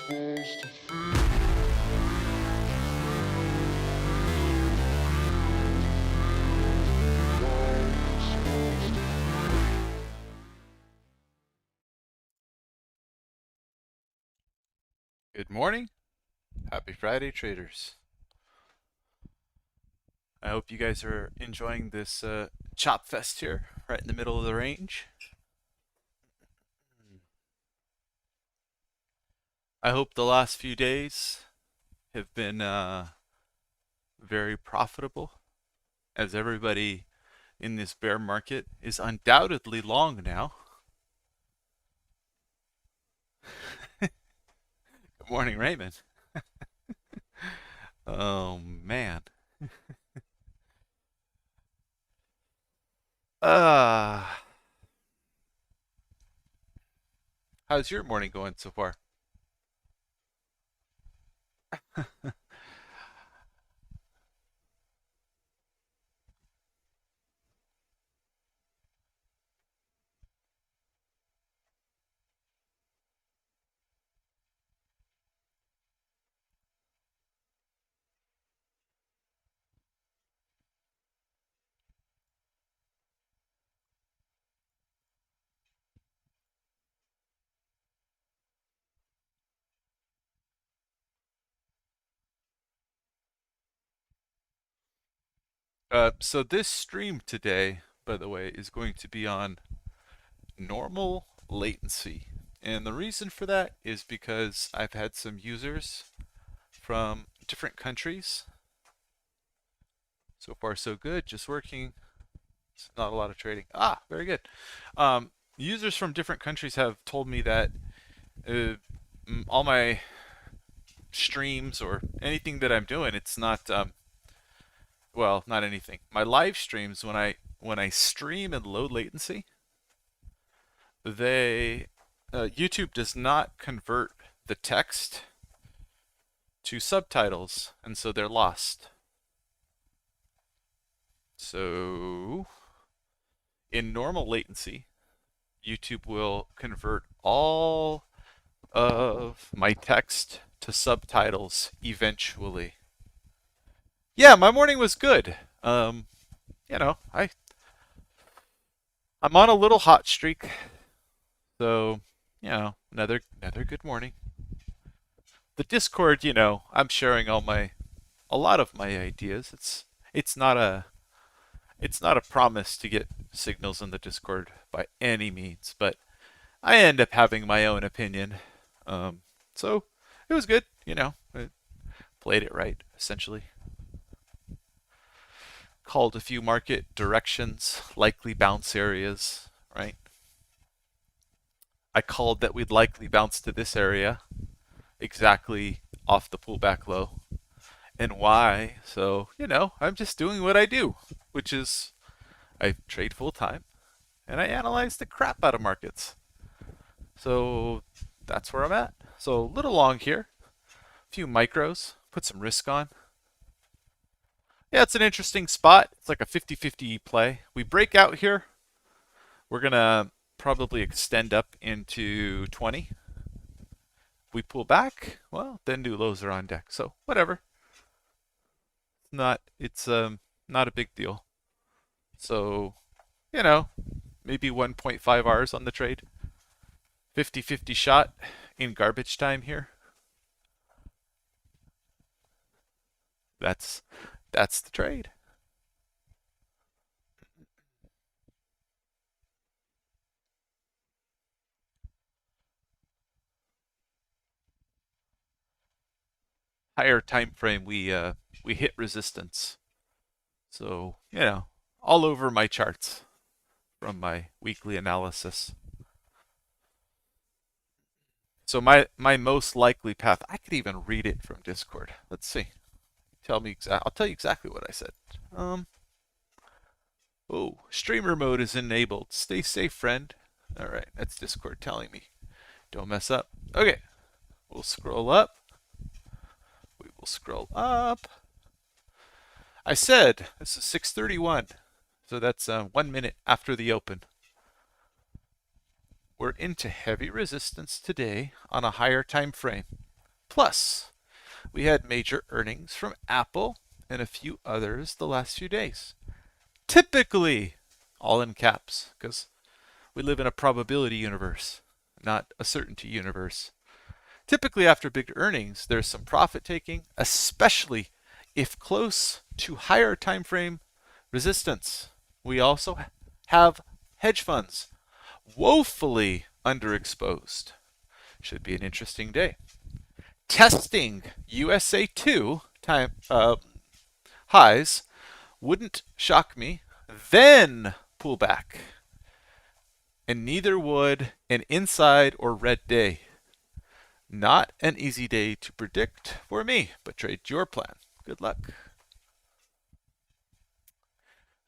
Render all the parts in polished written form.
Good morning. Happy Friday, traders. I hope you guys are enjoying this chop fest here, right in the middle of the range. I hope the last few days have been very profitable, as everybody in this bear market is undoubtedly long now. Good morning, Raymond. Oh, man. Uh, how's your morning going so far? So this stream today, by the way, is going to be on normal latency. And the reason for that is because I've had some users from different countries. So far, so good. Just working. It's not a lot of trading. Ah, very good. Users from different countries have told me that all my streams or anything that I'm doing, it's not well, not anything. My live streams, when I stream in low latency, they YouTube does not convert the text to subtitles, and so they're lost. So in normal latency, YouTube will convert all of my text to subtitles eventually. Yeah, my morning was good. You know, I'm on a little hot streak, so you know, another good morning. The Discord, you know, I'm sharing a lot of my ideas. It's not a it's not a promise to get signals in the Discord by any means, but I end up having my own opinion. So it was good, you know. I played it right, essentially. Called a few market directions, likely bounce areas, right? I called that we'd likely bounce to this area, exactly off the pullback low. And why? So, you know, I'm just doing what I do, which is I trade full time and I analyze the crap out of markets. So that's where I'm at. So a little long here, a few micros, put some risk on. Yeah, it's an interesting spot. It's like a 50-50 play. We break out here. We're going to probably extend up into 20. We pull back, well, then new lows are on deck. So whatever. It's not a big deal. So, you know, maybe 1.5 hours on the trade. 50-50 shot in garbage time here. That's the trade. Higher time frame, we hit resistance. So, you know, all over my charts from my weekly analysis. So my most likely path, I could even read it from Discord. Let's see. I'll tell you exactly what I said. Oh, streamer mode is enabled. Stay safe, friend. All right, that's Discord telling me. Don't mess up. Okay, we'll scroll up. We will scroll up. I said this is 6:31, so that's 1 minute after the open. We're into heavy resistance today on a higher time frame. Plus, we had major earnings from Apple and a few others the last few days. Typically, all in caps, because we live in a probability universe, not a certainty universe. Typically, after big earnings, there's some profit taking, especially if close to higher time frame resistance. We also have hedge funds woefully underexposed. Should be an interesting day. Testing USA 2 time highs wouldn't shock me. Then pull back. And neither would an inside or red day. Not an easy day to predict for me, but trade your plan. Good luck.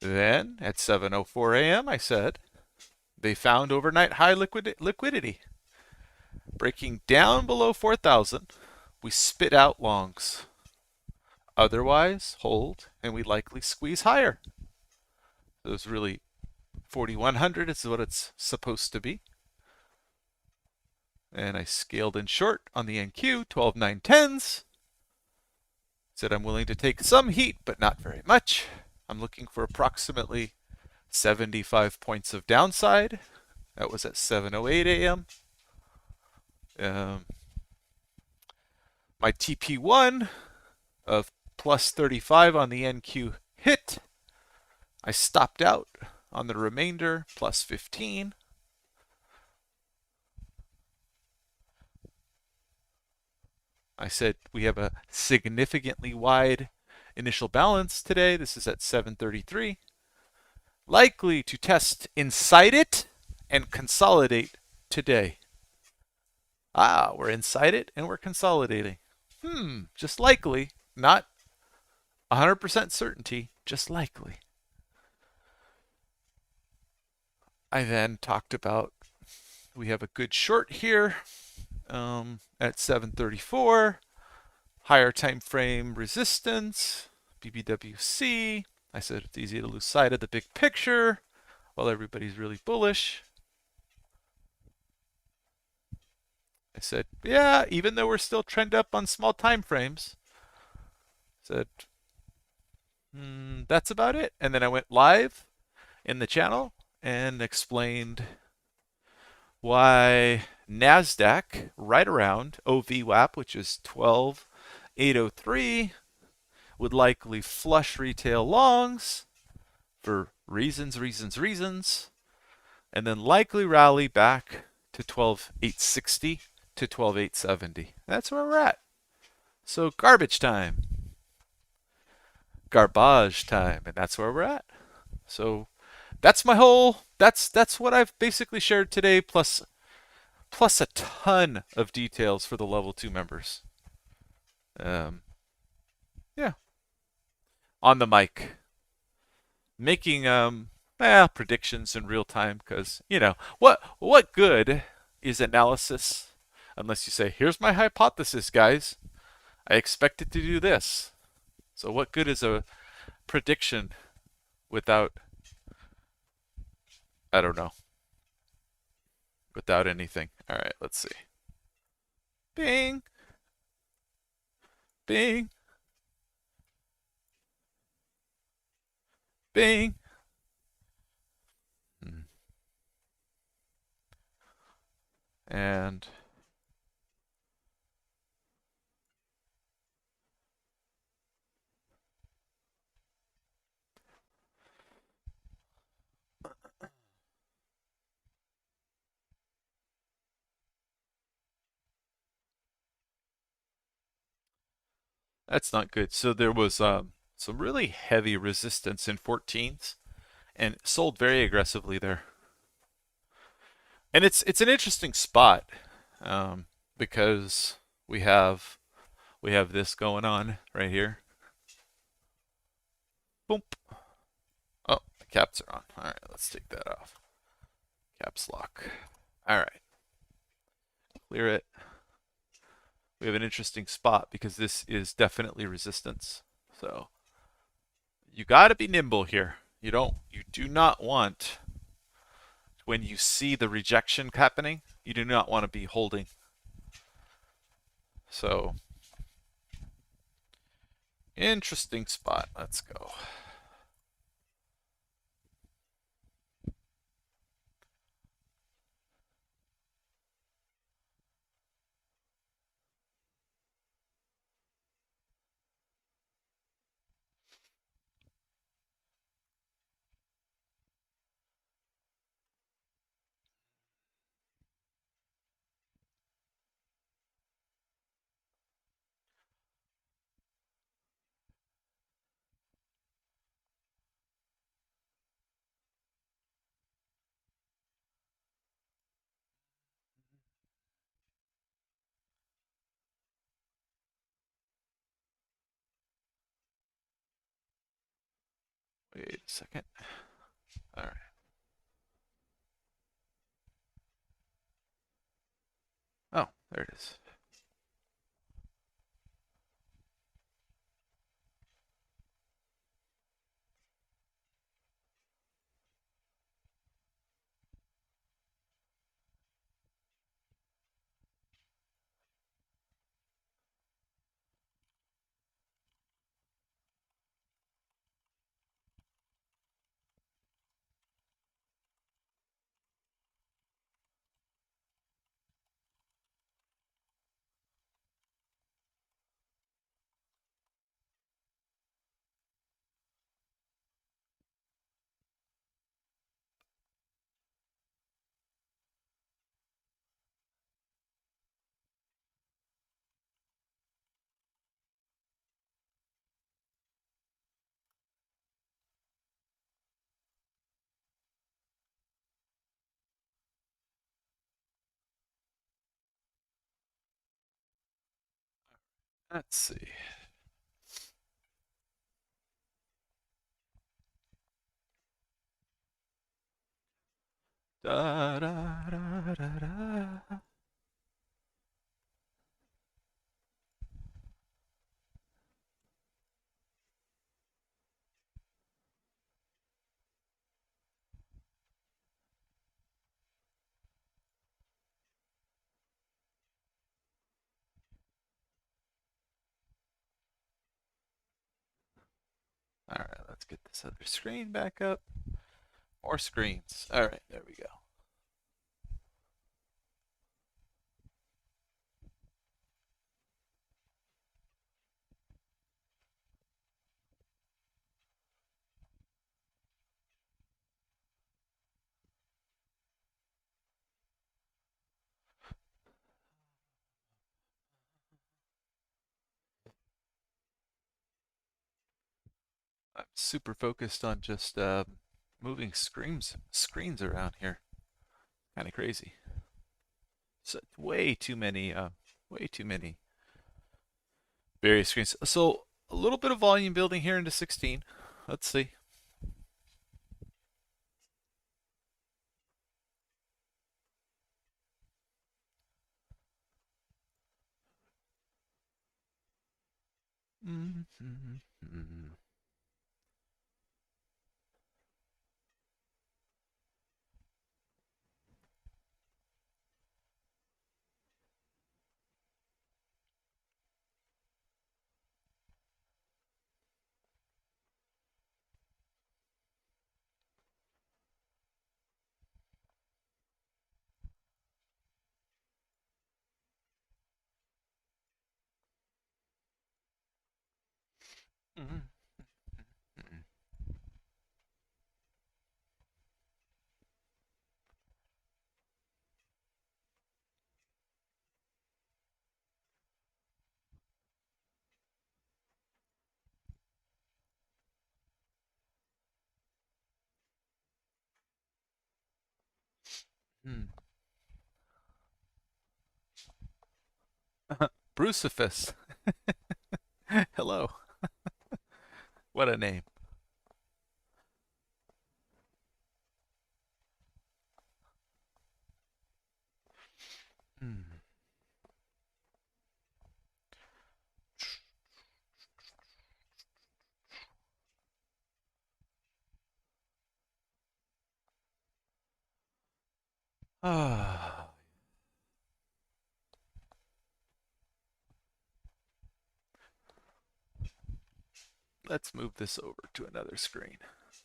Then at 7:04 a.m. I said they found overnight high liquidity. Breaking down below 4,000, we spit out longs. Otherwise, hold, and we likely squeeze higher. So it's really 4,100 is what it's supposed to be. And I scaled in short on the NQ, 12,910s. Said I'm willing to take some heat, but not very much. I'm looking for approximately 75 points of downside. That was at 7:08 a.m. My TP1 of plus 35 on the NQ hit. I stopped out on the remainder, plus 15. I said we have a significantly wide initial balance today. This is at 733. Likely to test inside it and consolidate today. We're inside it and we're consolidating. Just likely, not 100% certainty, just likely. I then talked about we have a good short here at 734, higher time frame resistance, BBWC. I said it's easy to lose sight of the big picture while everybody's really bullish. I said, yeah, even though we're still trend up on small time frames, said, that's about it. And then I went live in the channel and explained why NASDAQ right around OVWAP, which is 12,803, would likely flush retail longs for reasons, and then likely rally back to 12,860 to 12,870. That's where we're at. So garbage time. Garbage time, and that's where we're at. So that's my whole, that's what I've basically shared today, plus a ton of details for the level 2 members. Yeah. On the mic. Making predictions in real time, because what good is analysis unless you say, here's my hypothesis, guys. I expect it to do this. So what good is a prediction without, I don't know, without anything? All right, let's see. Bing. Bing. Bing. And that's not good. So there was some really heavy resistance in 14s and sold very aggressively there. And it's an interesting spot because we have this going on right here. Boom. Oh, the caps are on. All right, let's take that off. Caps lock. All right. Clear it. We have an interesting spot because this is definitely resistance. So you got to be nimble here. You do not want, when you see the rejection happening, you do not want to be holding. So, interesting spot. Let's go. Wait a second. All right. Oh, there it is. Let's see. Da, da, da, da, da. All right, let's get this other screen back up. More screens. All right, there we go. I'm super focused on just moving screens around here. Kind of crazy. So way too many various screens. So a little bit of volume building here into 16. Let's see. Mm-hmm. Mm-hmm. Bruciferous. Hello. What a name. Hmm. Ah. Let's move this over to another screen. It's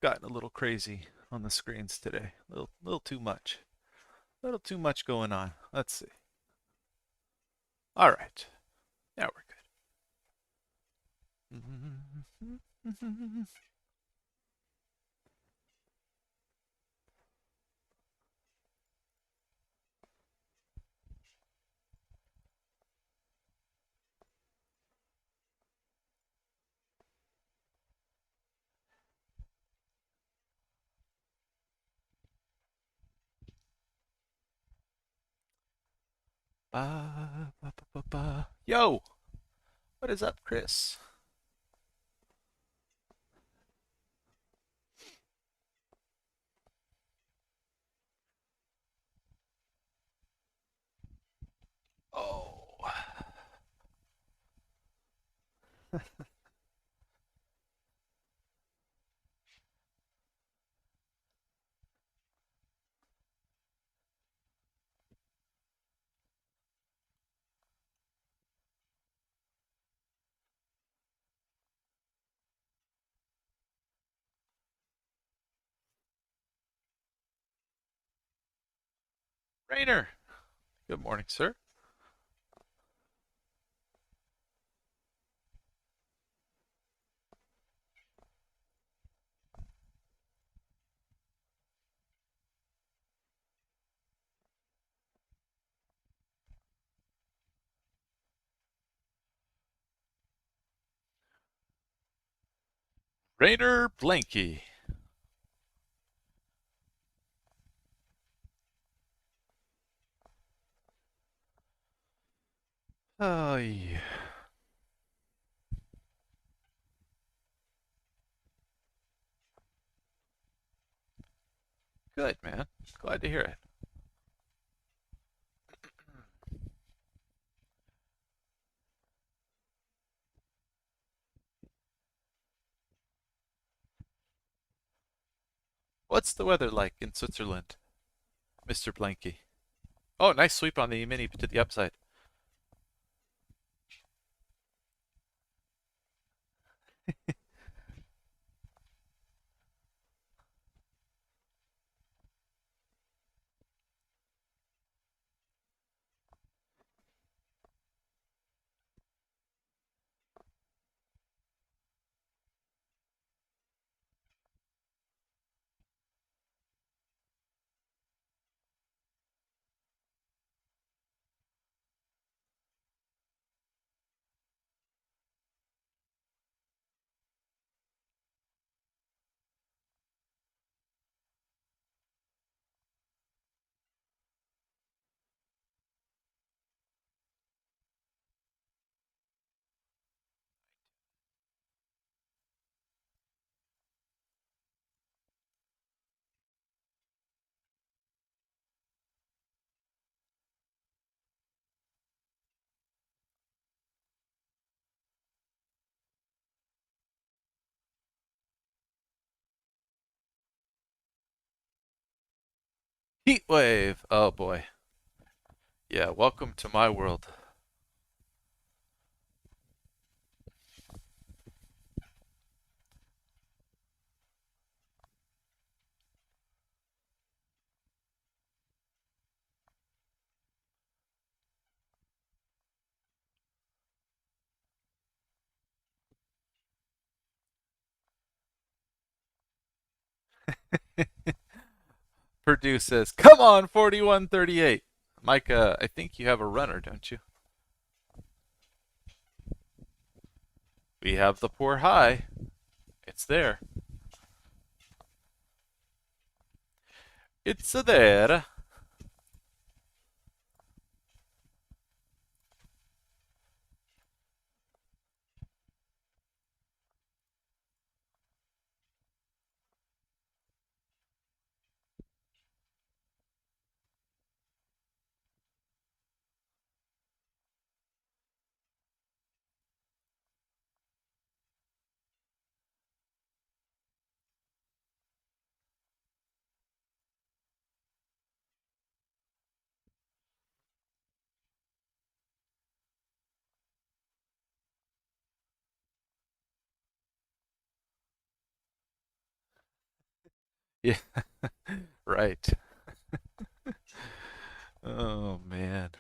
gotten a little crazy on the screens today. Little too much. A little too much going on. Let's see. All right. Now we're good. Ba, ba, ba, ba, ba. Yo, what is up, Chris? Oh, Rainer. Good morning, sir. Rainer Blanky. Oh, yeah. Good, man. Glad to hear it. What's the weather like in Switzerland, Mr. Blanky? Oh, nice sweep on the E-mini to the upside. Heat wave. Oh boy. Yeah, welcome to my world. Purdue says, "Come on, 41-38." Micah, I think you have a runner, don't you? We have the poor high. It's there. It's a there. Yeah, right. Oh man.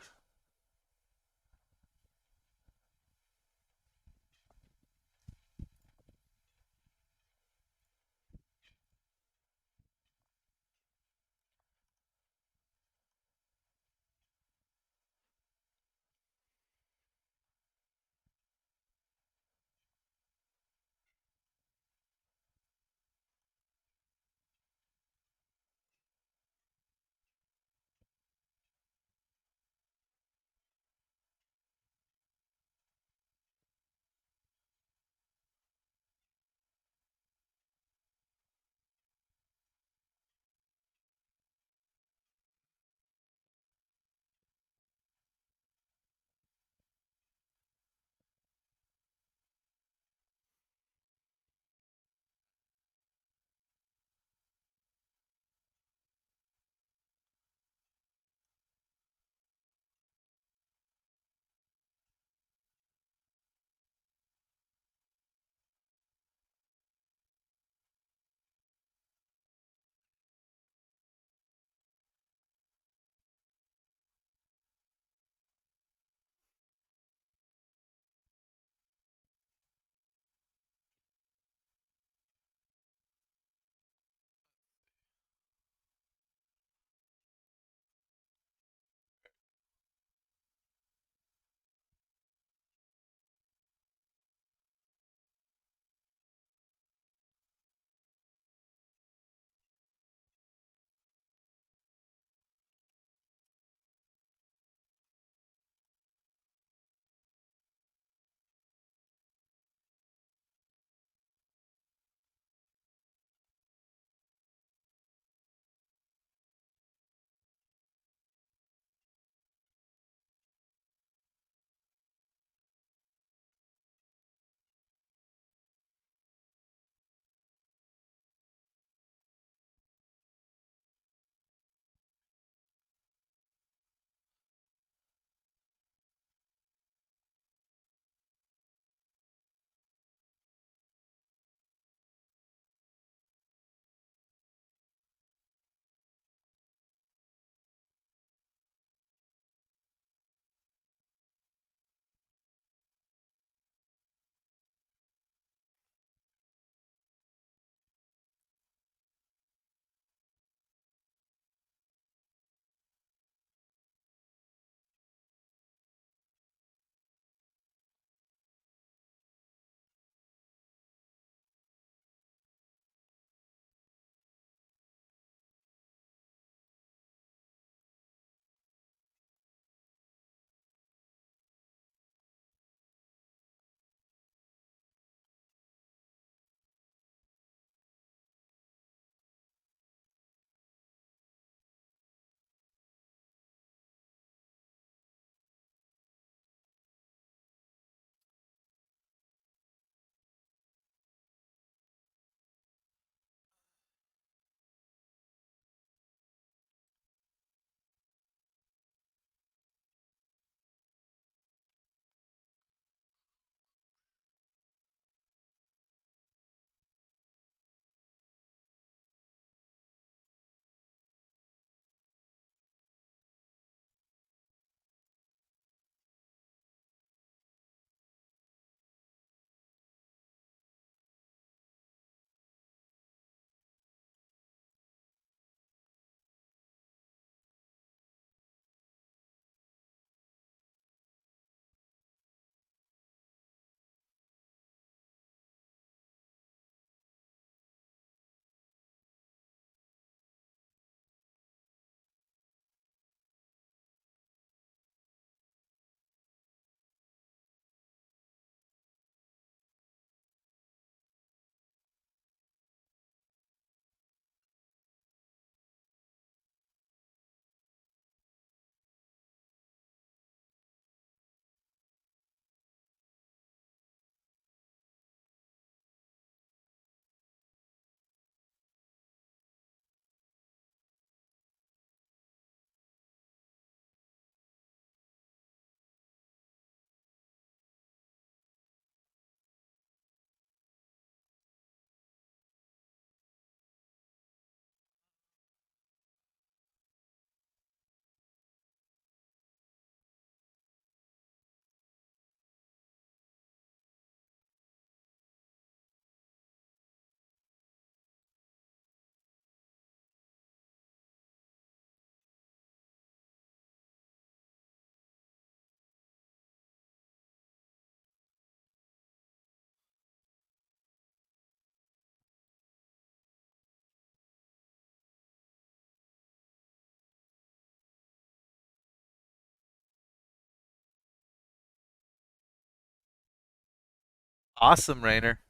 Awesome, Rainer.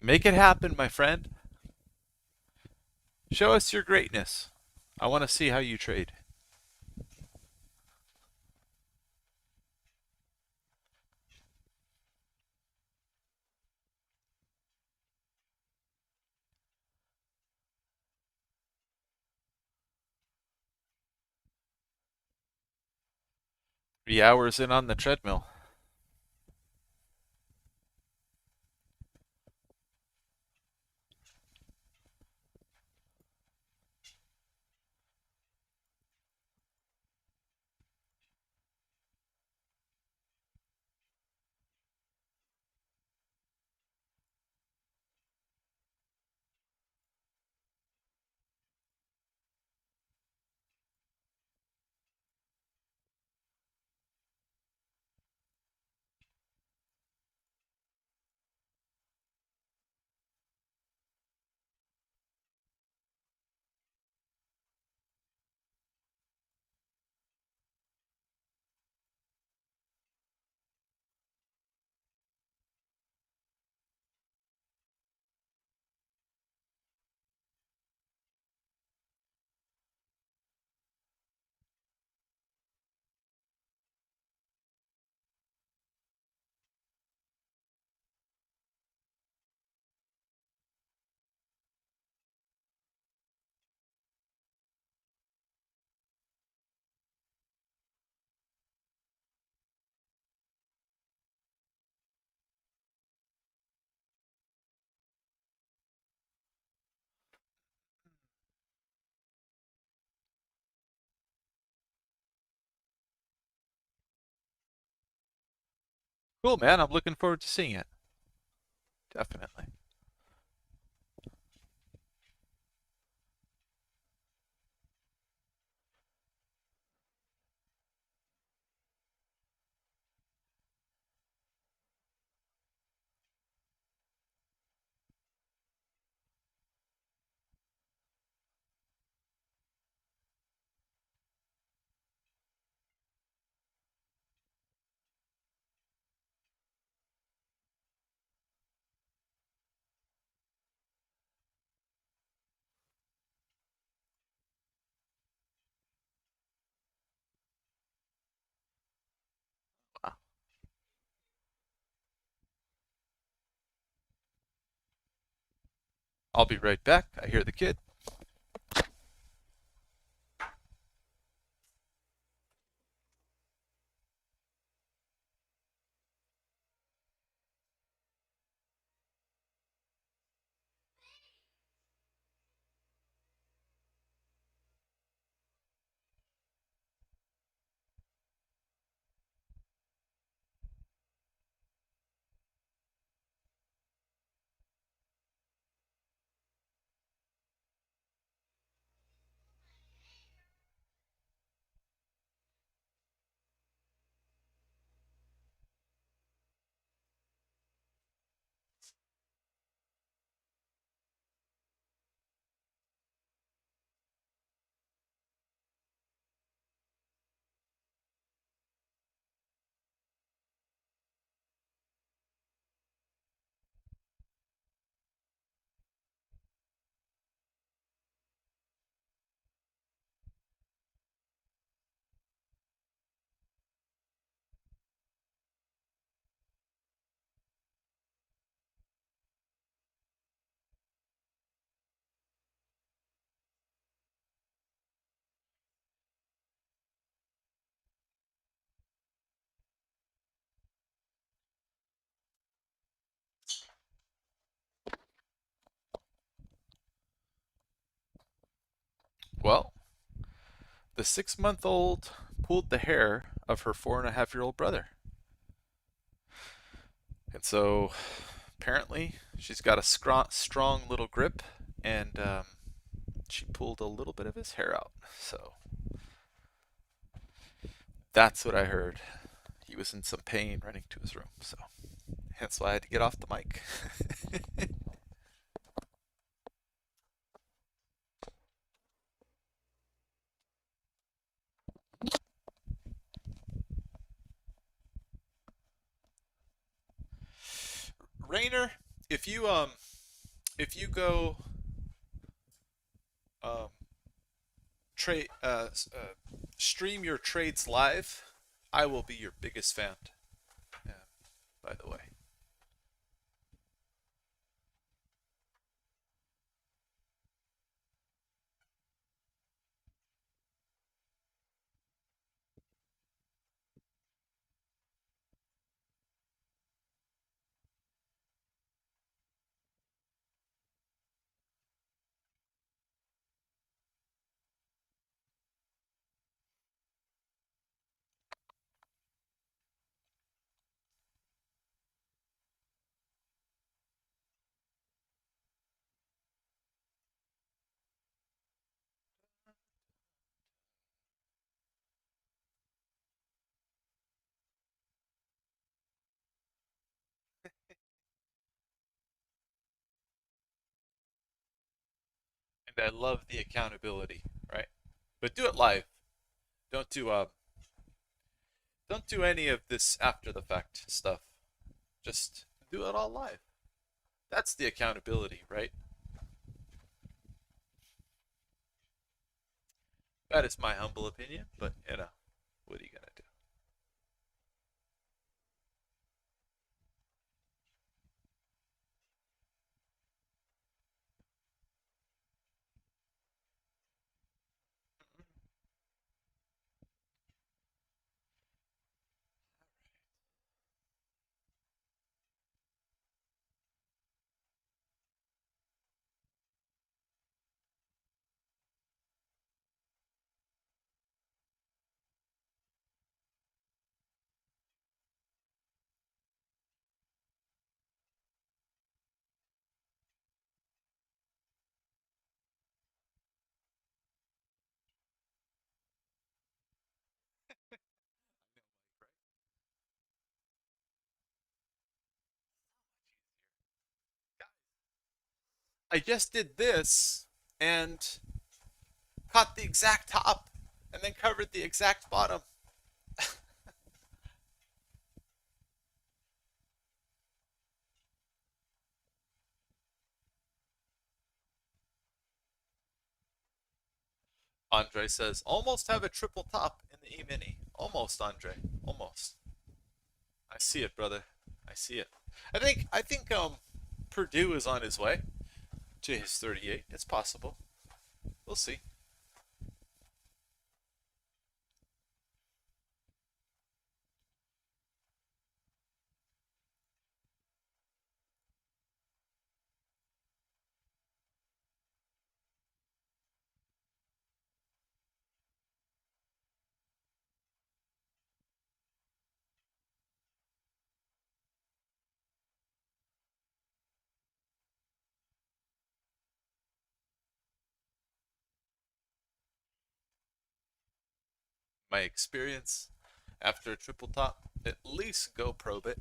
Make it happen, my friend. Show us your greatness. I want to see how you trade. 3 hours in on the treadmill. Cool, man. I'm looking forward to seeing it. Definitely. Wow. I'll be right back. I hear the kid. Well, the 6-month-old pulled the hair of her 4.5-year-old brother. And so apparently she's got a strong little grip, and she pulled a little bit of his hair out. So that's what I heard. He was in some pain running to his room. So hence why I had to get off the mic. Trainer, if you go um, trade stream your trades live, I will be your biggest fan. Yeah, by the way. And I love the accountability, right? But do it live. Don't do uh don't do any of this after the fact stuff. Just do it all live. That's the accountability, right? That is my humble opinion, but what are you gonna do? I just did this and caught the exact top and then covered the exact bottom. Andre says, almost have a triple top in the E-mini. Almost, Andre. Almost. I see it, brother. I see it. I think Purdue is on his way to his 38. It's possible. We'll see. My experience after a triple top, at least go probe it.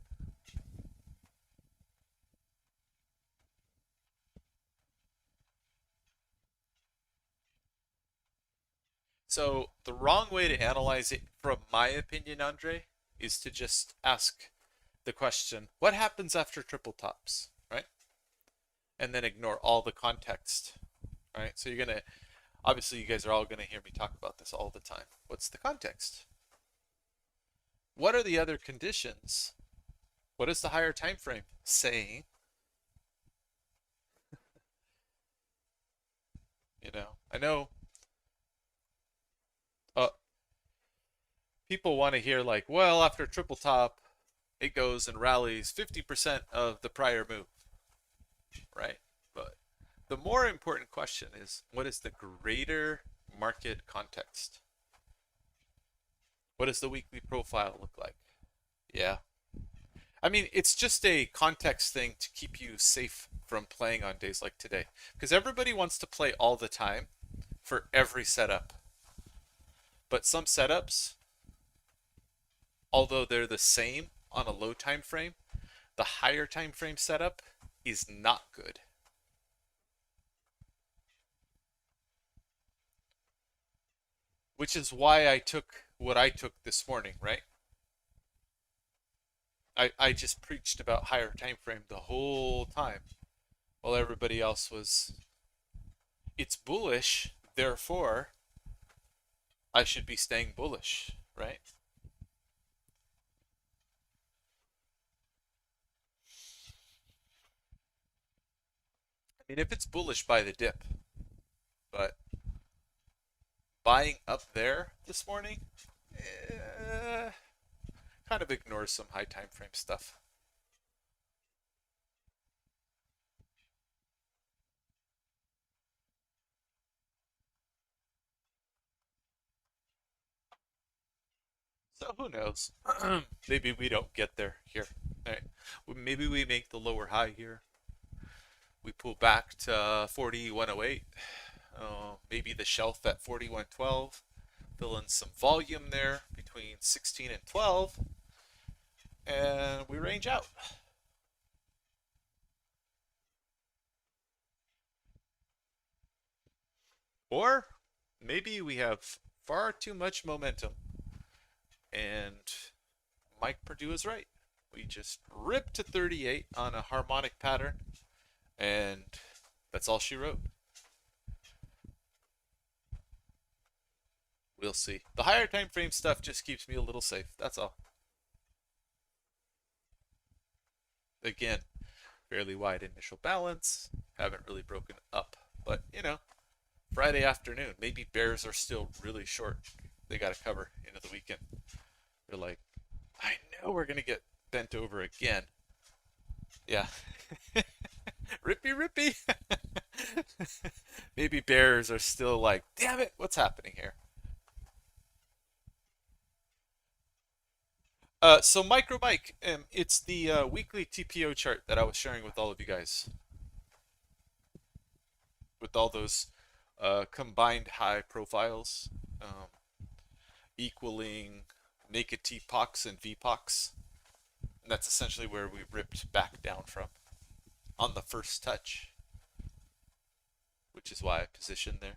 So the wrong way to analyze it, from my opinion, Andre, is to just ask the question, what happens after triple tops, right? And then ignore all the context, right? So you're gonna, obviously you guys are all gonna hear me talk about this all the time. What's the context? What are the other conditions? What is the higher time frame saying? I know uh, people want to hear like, well, after triple top, it goes and rallies 50% of the prior move, right? But the more important question is, what is the greater market context? What does the weekly profile look like? Yeah. I mean, it's just a context thing to keep you safe from playing on days like today. Because everybody wants to play all the time for every setup. But some setups, although they're the same on a low time frame, the higher time frame setup is not good. Which is why I took what I took this morning, right? I just preached about higher time frame the whole time while everybody else was, it's bullish, therefore I should be staying bullish, right? I mean, if it's bullish, buy the dip, but buying up there this morning, eh, kind of ignores some high time frame stuff. So who knows? Maybe we don't get there here. All right. Maybe we make the lower high here. We pull back to 4108. Maybe the shelf at 4112. Fill in some volume there between 16 and 12. And we range out. Or maybe we have far too much momentum and Mike Purdue is right. We just ripped to 38 on a harmonic pattern, and that's all she wrote. We'll see. The higher time frame stuff just keeps me a little safe. That's all. Again, fairly wide initial balance. Haven't really broken up, but you know, Friday afternoon. Maybe bears are still really short. They got to cover into the weekend. They're like, I know we're gonna get bent over again. Yeah. Rippy, rippy. Maybe bears are still like, damn it, what's happening here? So Micro Mike, it's the weekly TPO chart that I was sharing with all of you guys, with all those combined high profiles, equaling naked TPOX and VPOX. And that's essentially where we ripped back down from on the first touch, which is why I positioned there.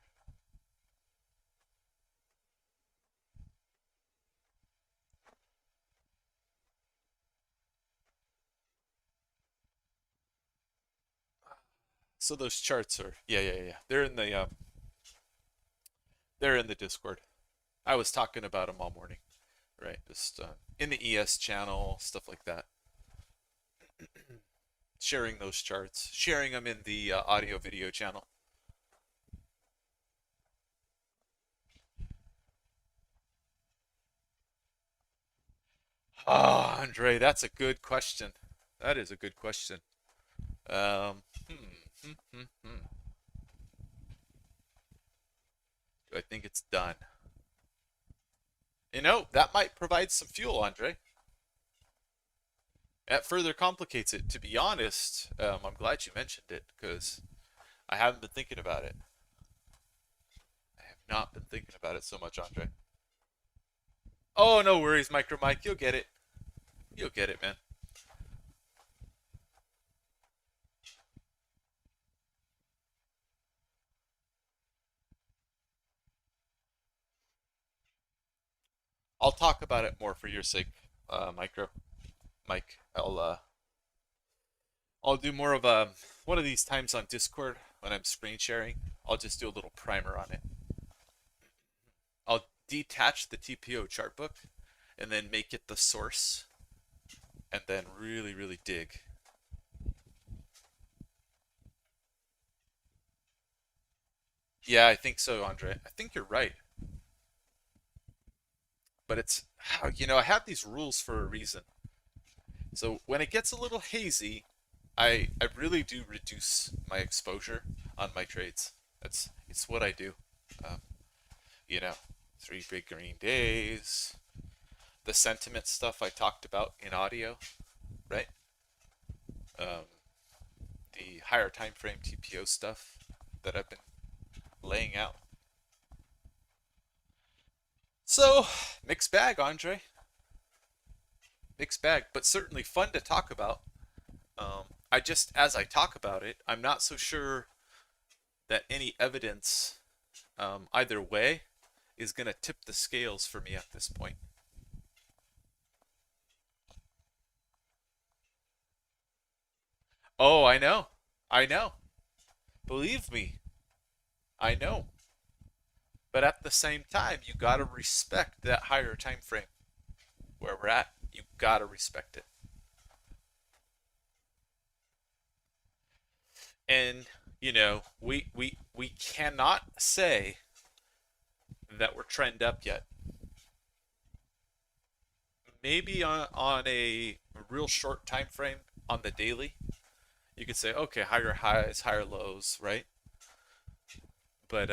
So those charts are, yeah. They're in the Discord. I was talking about them all morning, right? Just in the ES channel, stuff like that. Sharing those charts, sharing them in the audio video channel. Oh, Andre, that's a good question. That is a good question. Um, Do I think it's done? You know, that might provide some fuel, Andre. That further complicates it. To be honest, I'm glad you mentioned it because I haven't been thinking about it. I have not been thinking about it so much, Andre. Oh, no worries, Micro Mike. You'll get it. You'll get it, man. I'll talk about it more for your sake, Micro Mike. I'll do more of a one of these times on Discord when I'm screen sharing. I'll just do a little primer on it. I'll detach the TPO chart book and then make it the source and then really dig. Yeah, I think so, Andre. I think you're right. But it's, you know, I have these rules for a reason. So when it gets a little hazy, I really do reduce my exposure on my trades. It's what I do. Um, you know, 3 big green days, the sentiment stuff I talked about in audio, right? Um, the higher time frame TPO stuff that I've been laying out. So, mixed bag, Andre. Mixed bag, but certainly fun to talk about. I just, as I talk about it, I'm not so sure that any evidence either way is going to tip the scales for me at this point. Oh, I know. I know. Believe me, I know. But at the same time, you got to respect that higher time frame where we're at. You got to respect it. And we cannot say that we're trend up yet. Maybe on a real short time frame on the daily, you could say, okay, higher highs, higher lows, right? But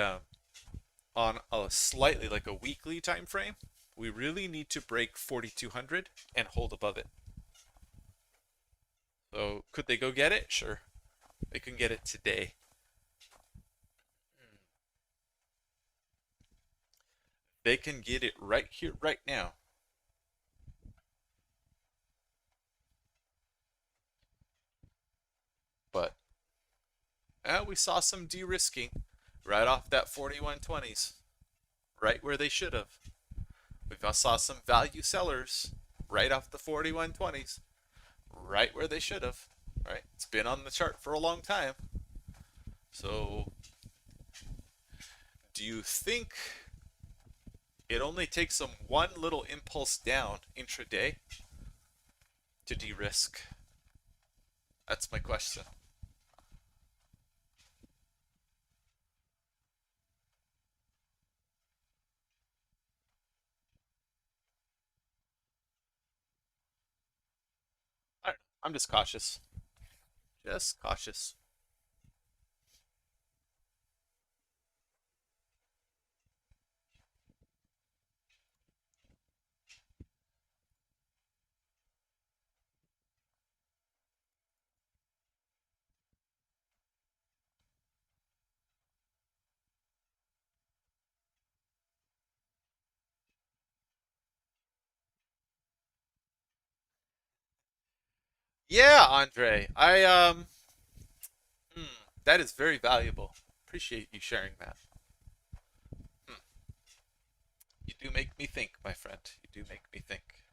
on a slightly like a weekly time frame, we really need to break 4,200 and hold above it. So could they go get it? Sure, they can get it today. They can get it right here, right now. But we saw some de-risking right off that 4120s, right where they should have. We saw some value sellers right off the 4120s, right where they should have. Right? It's been on the chart for a long time. So, do you think it only takes some one little impulse down intraday to de-risk? That's my question. I'm just cautious. Just cautious. Yeah, Andre. That is very valuable. Appreciate you sharing that. Hmm, you do make me think, my friend. You do make me think.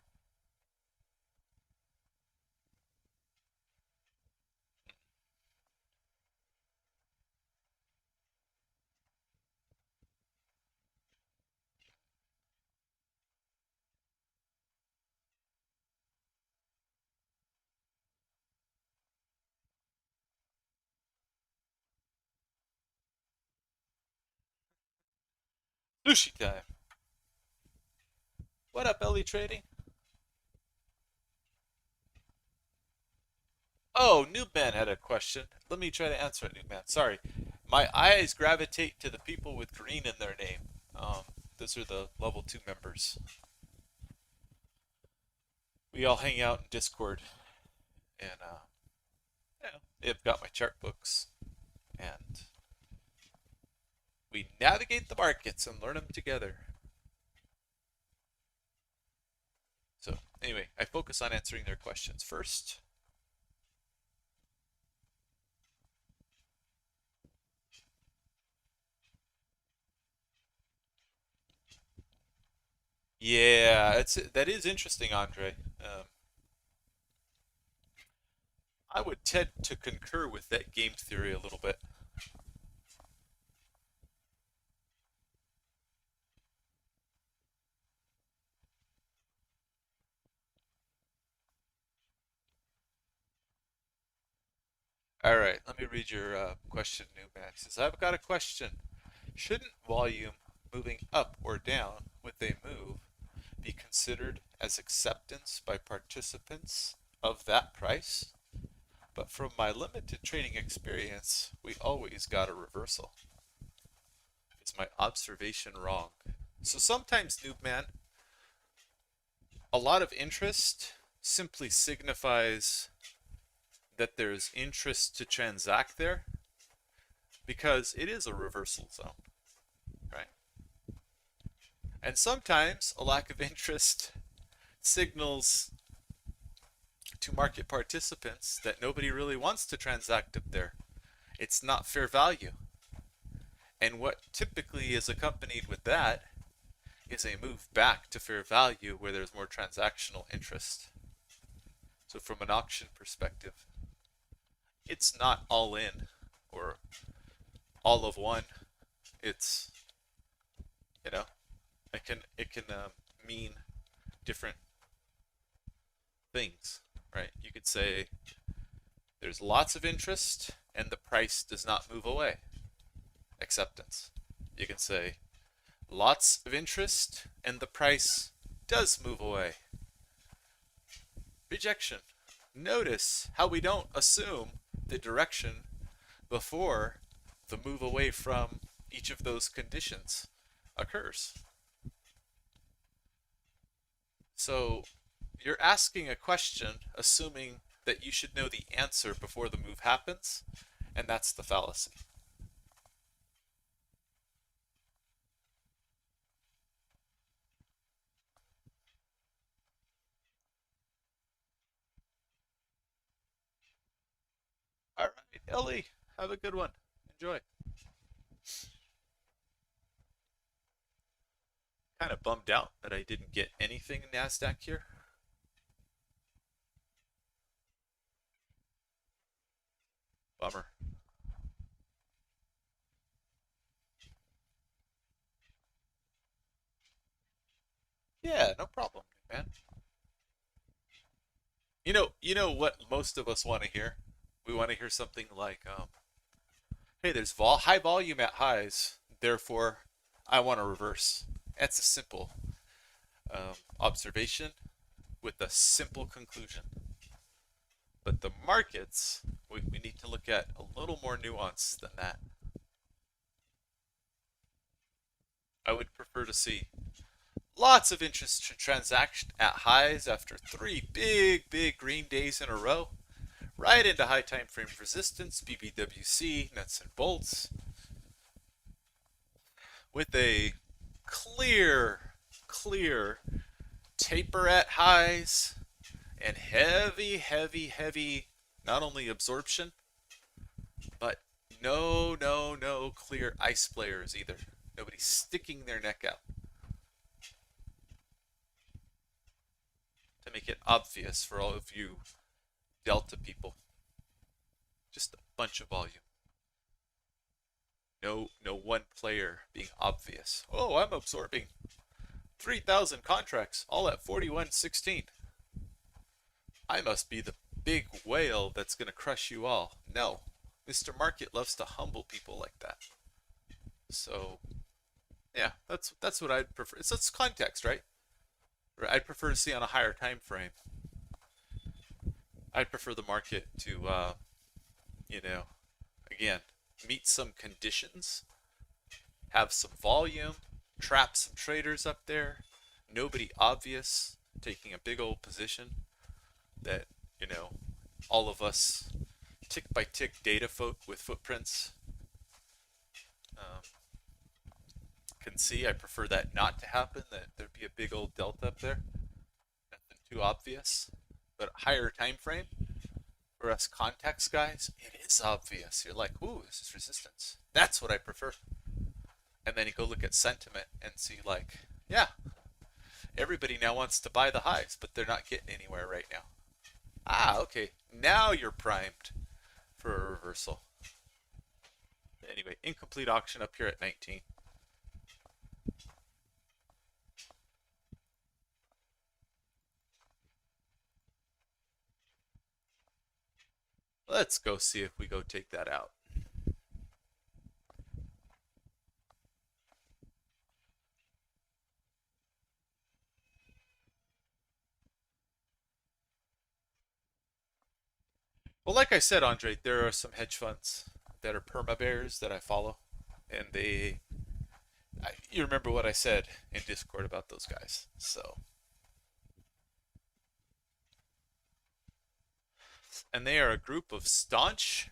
Sushi time. What up, Ellie Trading? Oh, Noobman had a question. Let me try to answer it, Noobman. Sorry. My eyes gravitate to the people with green in their name. Those are the level 2 members. We all hang out in Discord, and they've got my chart books, and we navigate the markets and learn them together. So, anyway, I focus on answering their questions first. Yeah, that is interesting, Andre. I would tend to concur with that game theory a little bit. All right, let me read your question, Newman. It says, I've got a question. Shouldn't volume moving up or down with a move be considered as acceptance by participants of that price? But from my limited trading experience, we always got a reversal. Is my observation wrong? So sometimes, Noobman, a lot of interest simply signifies that there's interest to transact there because it is a reversal zone, right? And sometimes a lack of interest signals to market participants that nobody really wants to transact up there. It's not fair value. And what typically is accompanied with that is a move back to fair value where there's more transactional interest. So from an auction perspective, it's not all in or all of one. It's, you know, it can mean different things, right? You could say there's lots of interest and the price does not move away. Acceptance. You can say lots of interest and the price does move away. Rejection. Notice how we don't assume the direction before the move away from each of those conditions occurs. So you're asking a question assuming that you should know the answer before the move happens, and that's the fallacy. All right, Ellie, have a good one. Enjoy. Kind of bummed out that I didn't get anything in NASDAQ here. Bummer. Yeah, no problem, man. You know what most of us want to hear? We want to hear something like, "Hey, there's high volume at highs, therefore I want to reverse." That's a simple observation with a simple conclusion. But the markets, we need to look at a little more nuance than that. I would prefer to see lots of interest to transaction at highs after 3 big green days in a row, right into high time frame resistance, BBWC, nuts and bolts, with a clear taper at highs and heavy, not only absorption, but no clear ice players either. Nobody's sticking their neck out to make it obvious for all of you Delta people. Just a bunch of volume. No one player being obvious. Oh, I'm absorbing 3,000 contracts, all at 41.16. I must be the big whale that's going to crush you all. No, Mr. Market loves to humble people like that. So, yeah, that's what I'd prefer. It's context, right? I'd prefer to see on a higher time frame. I'd prefer the market to, you know, again, meet some conditions, have some volume, trap some traders up there, nobody obvious taking a big old position that, all of us tick by tick data with footprints um, can see. I prefer that not to happen, that there'd be a big old delta up there. Nothing too obvious. But higher time frame, for us context guys, it is obvious. You're like, ooh, this is resistance. That's what I prefer. And then you go look at sentiment and see like, yeah, everybody now wants to buy the highs, but they're not getting anywhere right now. Ah, okay. Now you're primed for a reversal. Anyway, incomplete auction up here at 19. Let's go see if we go take that out. Well, like I said, Andre, there are some hedge funds that are perma bears that I follow, and you remember what I said in Discord about those guys. So, and they are a group of staunch,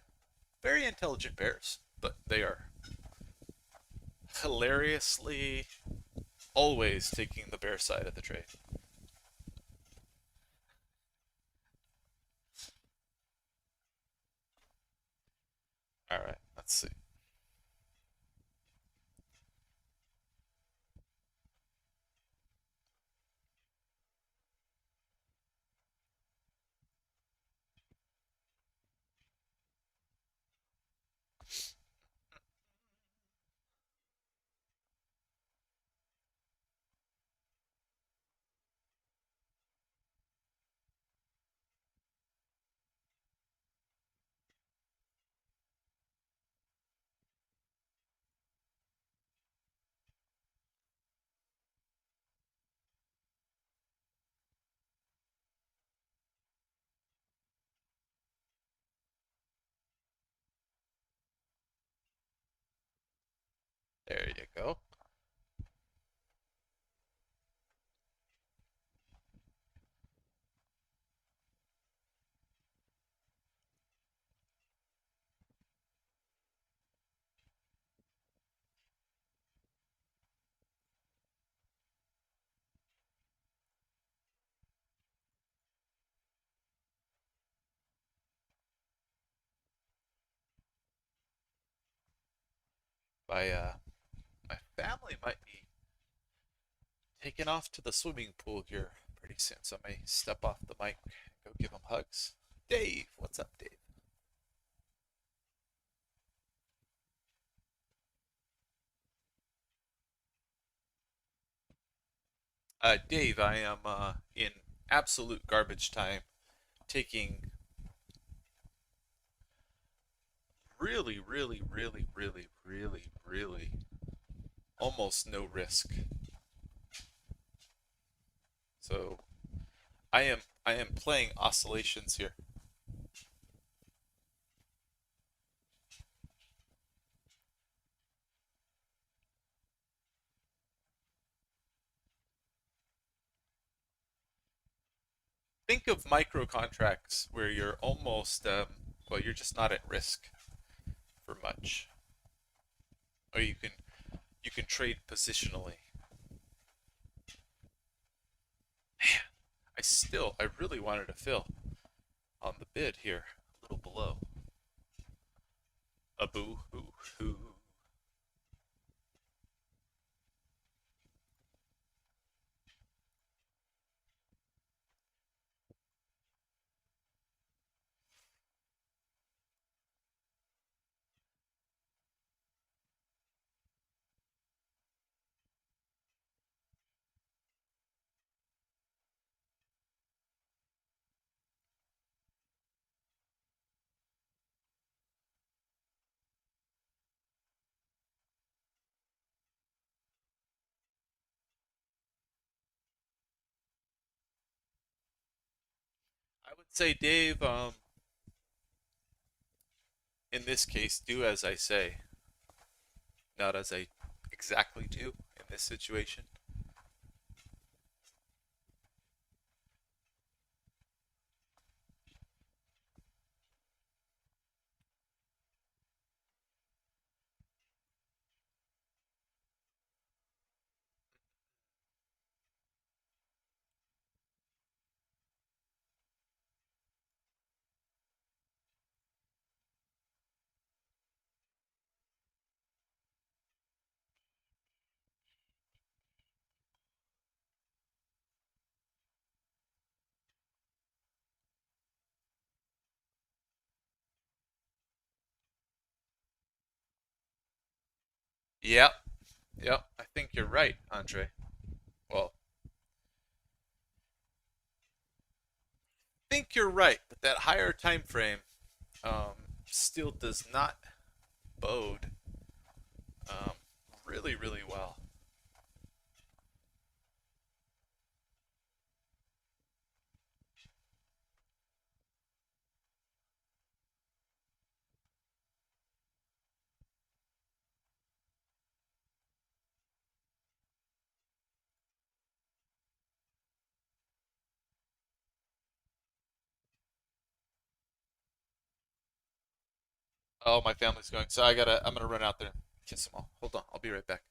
very intelligent bears, but they are hilariously always taking the bear side of the trade. All right, let's see. There you go. My family might be taking off to the swimming pool here pretty soon, so I may step off the mic and go give them hugs. Dave, what's up, Dave? Dave, I am in absolute garbage time, taking really, really, really, really, really, really almost no risk. So I am playing oscillations here. Think of micro contracts where you're almost well, you're just not at risk for much, or you can trade positionally. I really wanted to fill on the bid here, a little below. A boo hoo hoo. I would say, Dave, in this case, do as I say, not as I exactly do in this situation. Yep, yep. I think you're right, Andre. Well, I think you're right, but that higher time frame still does not bode um, really, really well. Oh, my family's going, so I'm gonna run out there and kiss them all. Hold on, I'll be right back.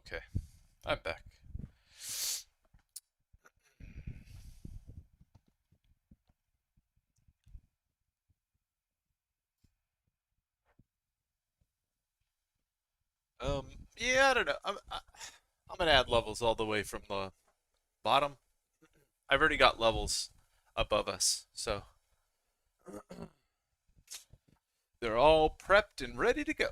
Okay, I'm back. Yeah, I don't know. I'm gonna add levels all the way from the bottom. I've already got levels above us, so they're all prepped and ready to go.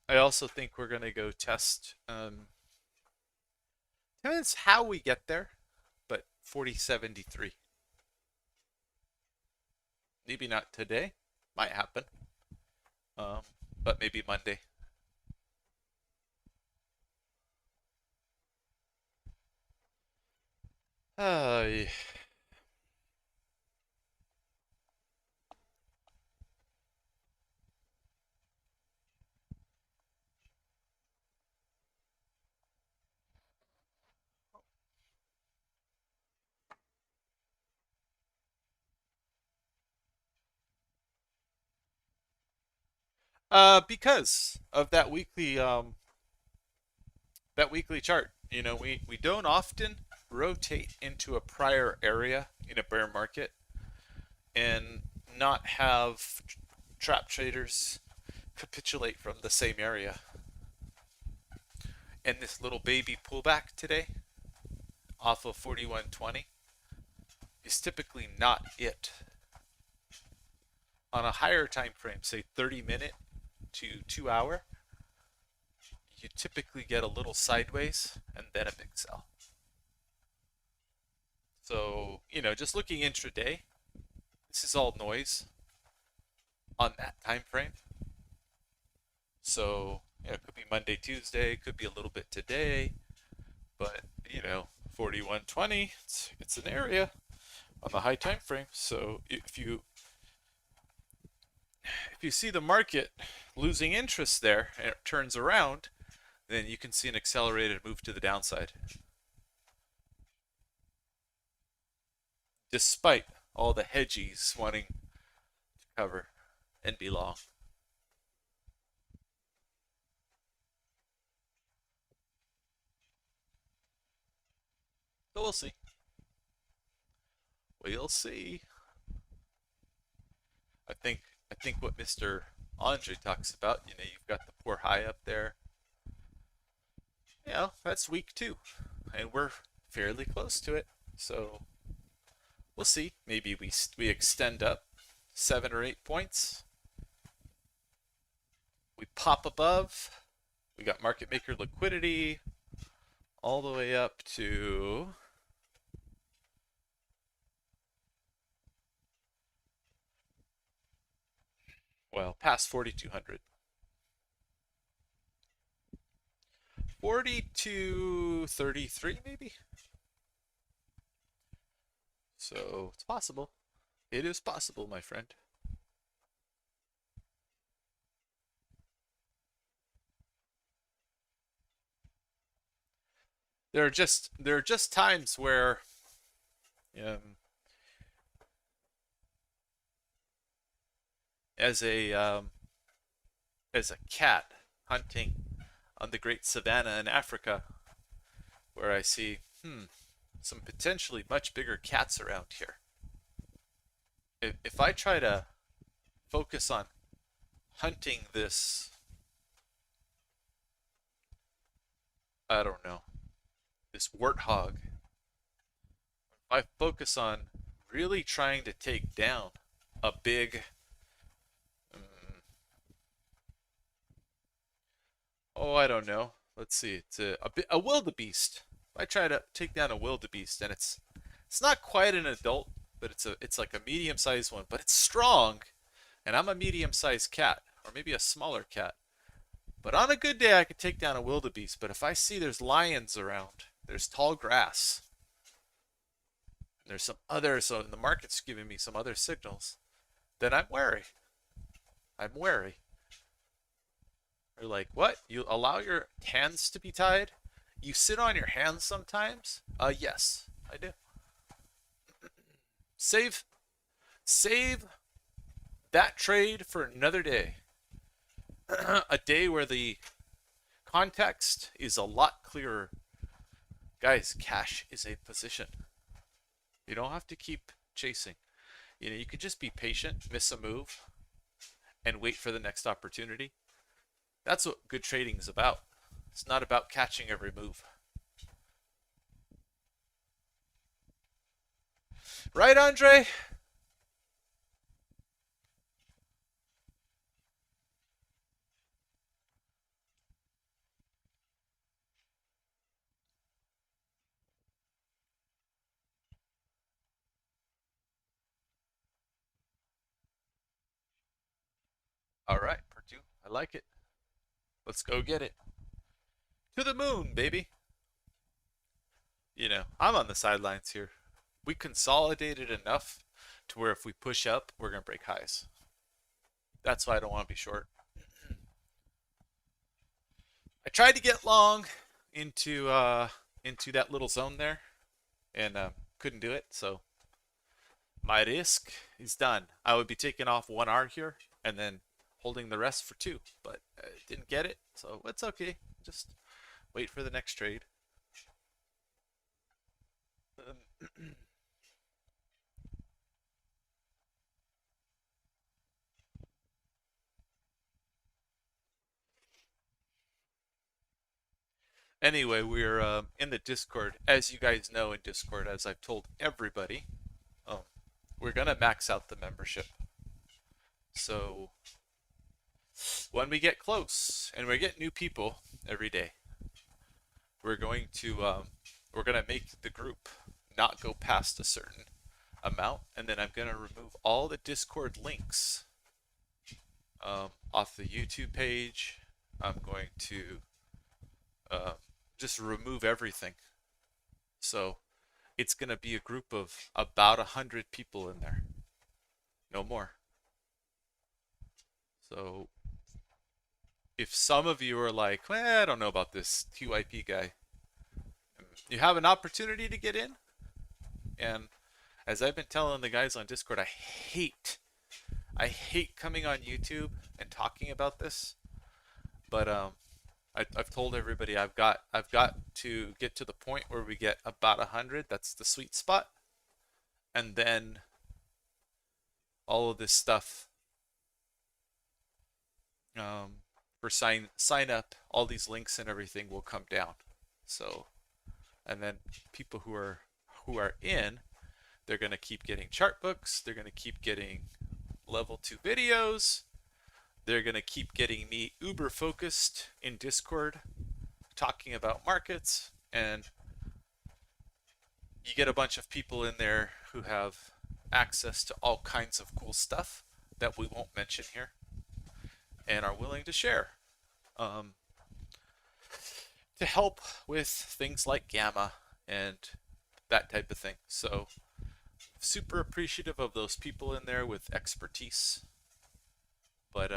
I also think we're gonna go test. Depends how we get there, but 4073. Maybe not today. Might happen. Um, but maybe Monday. Uh, because of that weekly chart. You know, we don't often rotate into a prior area in a bear market and not have trap traders capitulate from the same area. And this little baby pullback today off of 4120 is typically not it. On a higher time frame, say 30-minute to 2 hour, you typically get a little sideways and then a big sell. So, you know, just looking intraday, this is all noise on that time frame. So, you know, it could be Monday, Tuesday, could be a little bit today, but you know, 4120, it's an area on the high time frame. So if you see the market losing interest there and it turns around, then you can see an accelerated move to the downside. Despite all the hedgies wanting to cover and be long. So we'll see. We'll see. I think what Mr. Andre talks about, you know, you've got the poor high up there. You know, that's week 2. And we're fairly close to it. So we'll see. Maybe we extend up 7 or 8 points. We pop above. We got market maker liquidity all the way up to well, past 4200. 4233 maybe. So it's possible. It is possible, my friend. There are just times where um, as a cat hunting on the great savannah in Africa, where I see some potentially much bigger cats around here. If I try to focus on hunting this, I don't know, this warthog, if I focus on really trying to take down a big, oh, I don't know. Let's see. It's a wildebeest. If I try to take down a wildebeest, and it's not quite an adult, but it's like a medium-sized one, but it's strong, and I'm a medium-sized cat, or maybe a smaller cat. But on a good day, I could take down a wildebeest. But if I see there's lions around, there's tall grass, there's some other, so the market's giving me some other signals, then I'm wary. I'm wary. They're like, what? You allow your hands to be tied? You sit on your hands sometimes? Yes, I do. Save save that trade for another day. A day where the context is a lot clearer. Guys, cash is a position. You don't have to keep chasing. You could just be patient, miss a move, and wait for the next opportunity. That's what good trading is about. It's not about catching every move. Right, Andre? All right, Purdue. I like it. Let's go get it. To the moon, baby. I'm on the sidelines here. We consolidated enough to where if we push up, we're going to break highs. That's why I don't want to be short. I tried to get long into that little zone there and couldn't do it. So my risk is done. I would be taking off 1R here and then holding the rest for 2, but I didn't get it. So it's okay. Just wait for the next trade. Anyway, we're in the Discord. As you guys know in Discord, as I've told everybody, we're going to max out the membership. So when we get close, and we get new people every day, we're going to make the group not go past a certain amount, and then I'm going to remove all the Discord links off the YouTube page. I'm going to just remove everything. So it's going to be a group of about 100 people in there. No more. So if some of you are like, I don't know about this TYP guy, you have an opportunity to get in. And as I've been telling the guys on Discord, I hate coming on YouTube and talking about this. But I've told everybody I've got to get to the point where we get about 100. That's the sweet spot. And then all of this stuff for sign up, all these links and everything will come down. So, and then people who are in, they're going to keep getting chart books, they're going to keep getting level 2 videos, they're going to keep getting me uber focused in Discord talking about markets, and you get a bunch of people in there who have access to all kinds of cool stuff that we won't mention here and are willing to share to help with things like gamma and that type of thing. So super appreciative of those people in there with expertise. But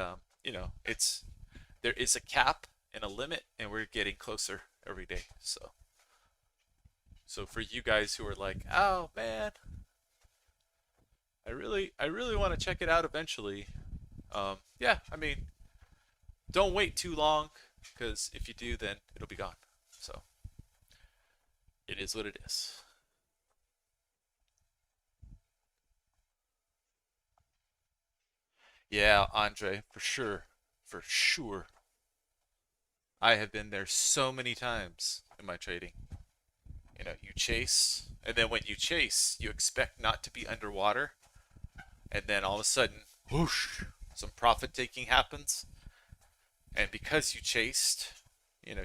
there is a cap and a limit, and we're getting closer every day. So for you guys who are like, oh man, I really want to check it out eventually. Yeah, I mean, don't wait too long, because if you do, then it'll be gone. So it is what it is. Yeah, Andre, for sure. For sure. I have been there so many times in my trading. You chase, and then when you chase, you expect not to be underwater, and then all of a sudden, whoosh, some profit taking happens. And because you chased,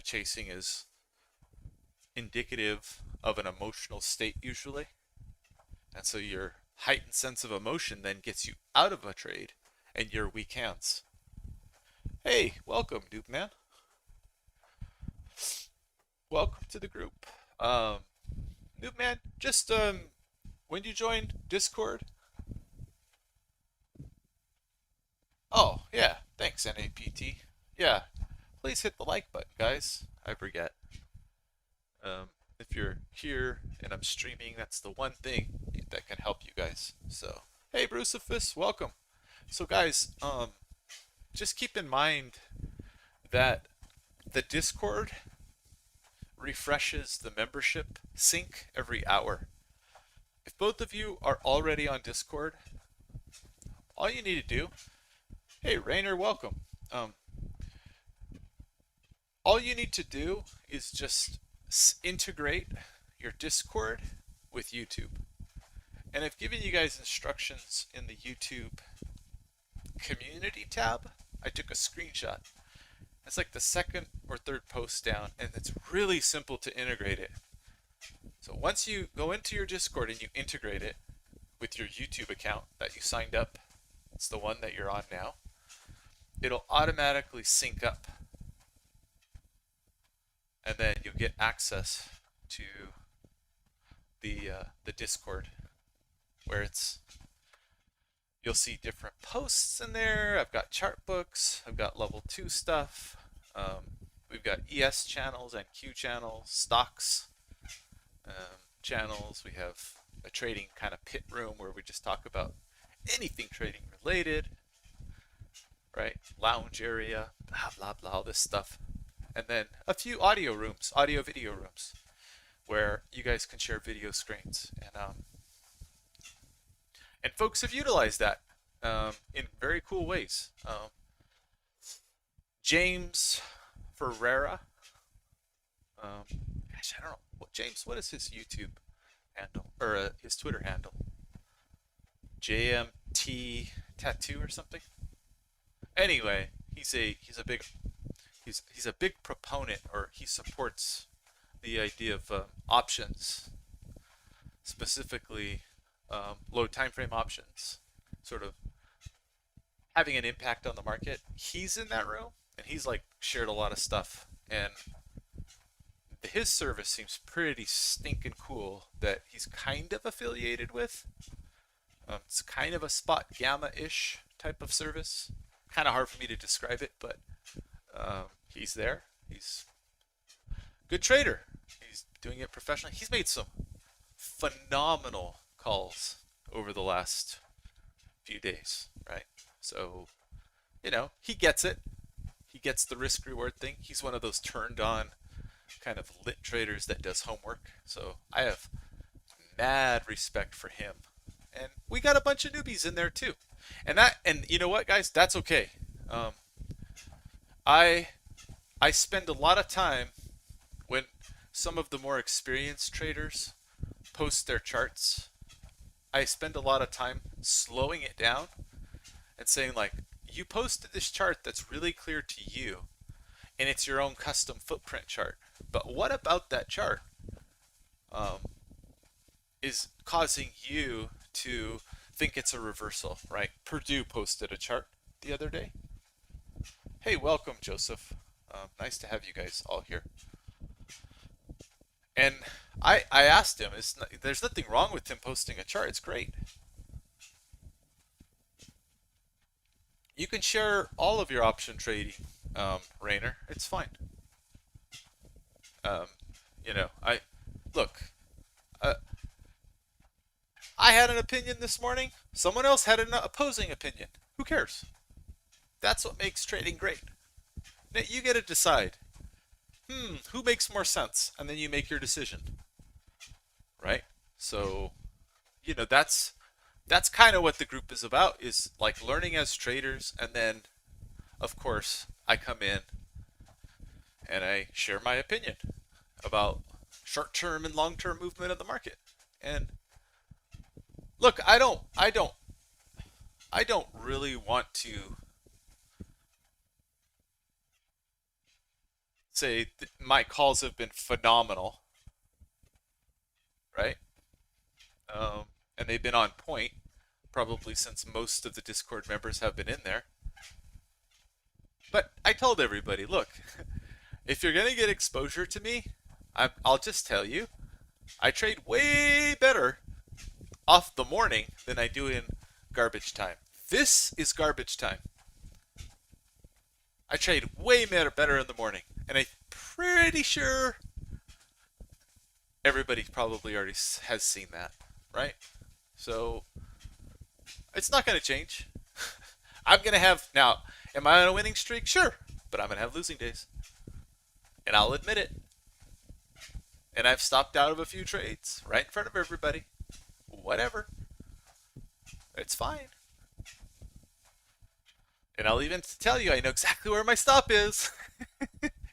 chasing is indicative of an emotional state usually. And so your heightened sense of emotion then gets you out of a trade and your weak hands. Hey, welcome, Dupe Man. Welcome to the group. Dupe Man, just when you joined Discord? Oh, yeah, thanks, NAPT. Yeah, please hit the like button, guys. I forget. If you're here and I'm streaming, that's the one thing that can help you guys. So, hey, Bruceifus, welcome. So, guys, just keep in mind that the Discord refreshes the membership sync every hour. If both of you are already on Discord, all you need to do, hey, Rainer, welcome. All you need to do is just integrate your Discord with YouTube. And I've given you guys instructions in the YouTube community tab. I took a screenshot. It's like the second or third post down, and it's really simple to integrate it. So once you go into your Discord and you integrate it with your YouTube account that you signed up, it's the one that you're on now, it'll automatically sync up. And then you'll get access to the Discord, where you'll see different posts in there. I've got chart books, I've got level 2 stuff, we've got ES channels and Q channels, stocks channels. We have a trading kind of pit room where we just talk about anything trading related, right? Lounge area, blah blah blah, all this stuff. And then a few audio rooms, audio video rooms, where you guys can share video screens. And folks have utilized that in very cool ways. James Ferreira, gosh, I don't know, what is his YouTube handle, or his Twitter handle? JMT Tattoo or something? Anyway, he's a big proponent, or he supports the idea of options, specifically low time frame options, sort of having an impact on the market. He's in that room, and he's like shared a lot of stuff, and his service seems pretty stinking cool that he's kind of affiliated with. It's kind of a spot gamma-ish type of service. Kind of hard for me to describe it, but he's there. He's a good trader. He's doing it professionally. He's made some phenomenal calls over the last few days, right? So, he gets it. He gets the risk reward thing. He's one of those turned on kind of lit traders that does homework. So I have mad respect for him. And we got a bunch of newbies in there too. And you know what, guys? That's okay. I spend a lot of time when some of the more experienced traders post their charts. I spend a lot of time slowing it down and saying, like, you posted this chart that's really clear to you, and it's your own custom footprint chart. But what about that chart is causing you to think it's a reversal, right? Purdue posted a chart the other day. Hey, welcome, Joseph. Nice to have you guys all here. And I asked him, there's nothing wrong with him posting a chart. It's great. You can share all of your option trading, Rainer. It's fine. I had an opinion this morning. Someone else had an opposing opinion. Who cares? That's what makes trading great. Now you get to decide, who makes more sense? And then you make your decision, right? So, that's kind of what the group is about, is like learning as traders. And then, of course, I come in and I share my opinion about short-term and long-term movement of the market. And look, I don't really want to say my calls have been phenomenal, right? And they've been on point, probably since most of the Discord members have been in there. But I told everybody, look, if you're going to get exposure to me, I'll just tell you, I trade way better off the morning than I do in garbage time. This is garbage time. I trade way better in the morning. And I'm pretty sure everybody probably already has seen that, right? So it's not going to change. I'm going to have, now, am I on a winning streak? Sure. But I'm going to have losing days. And I'll admit it. And I've stopped out of a few trades right in front of everybody. Whatever. It's fine. And I'll even tell you, I know exactly where my stop is.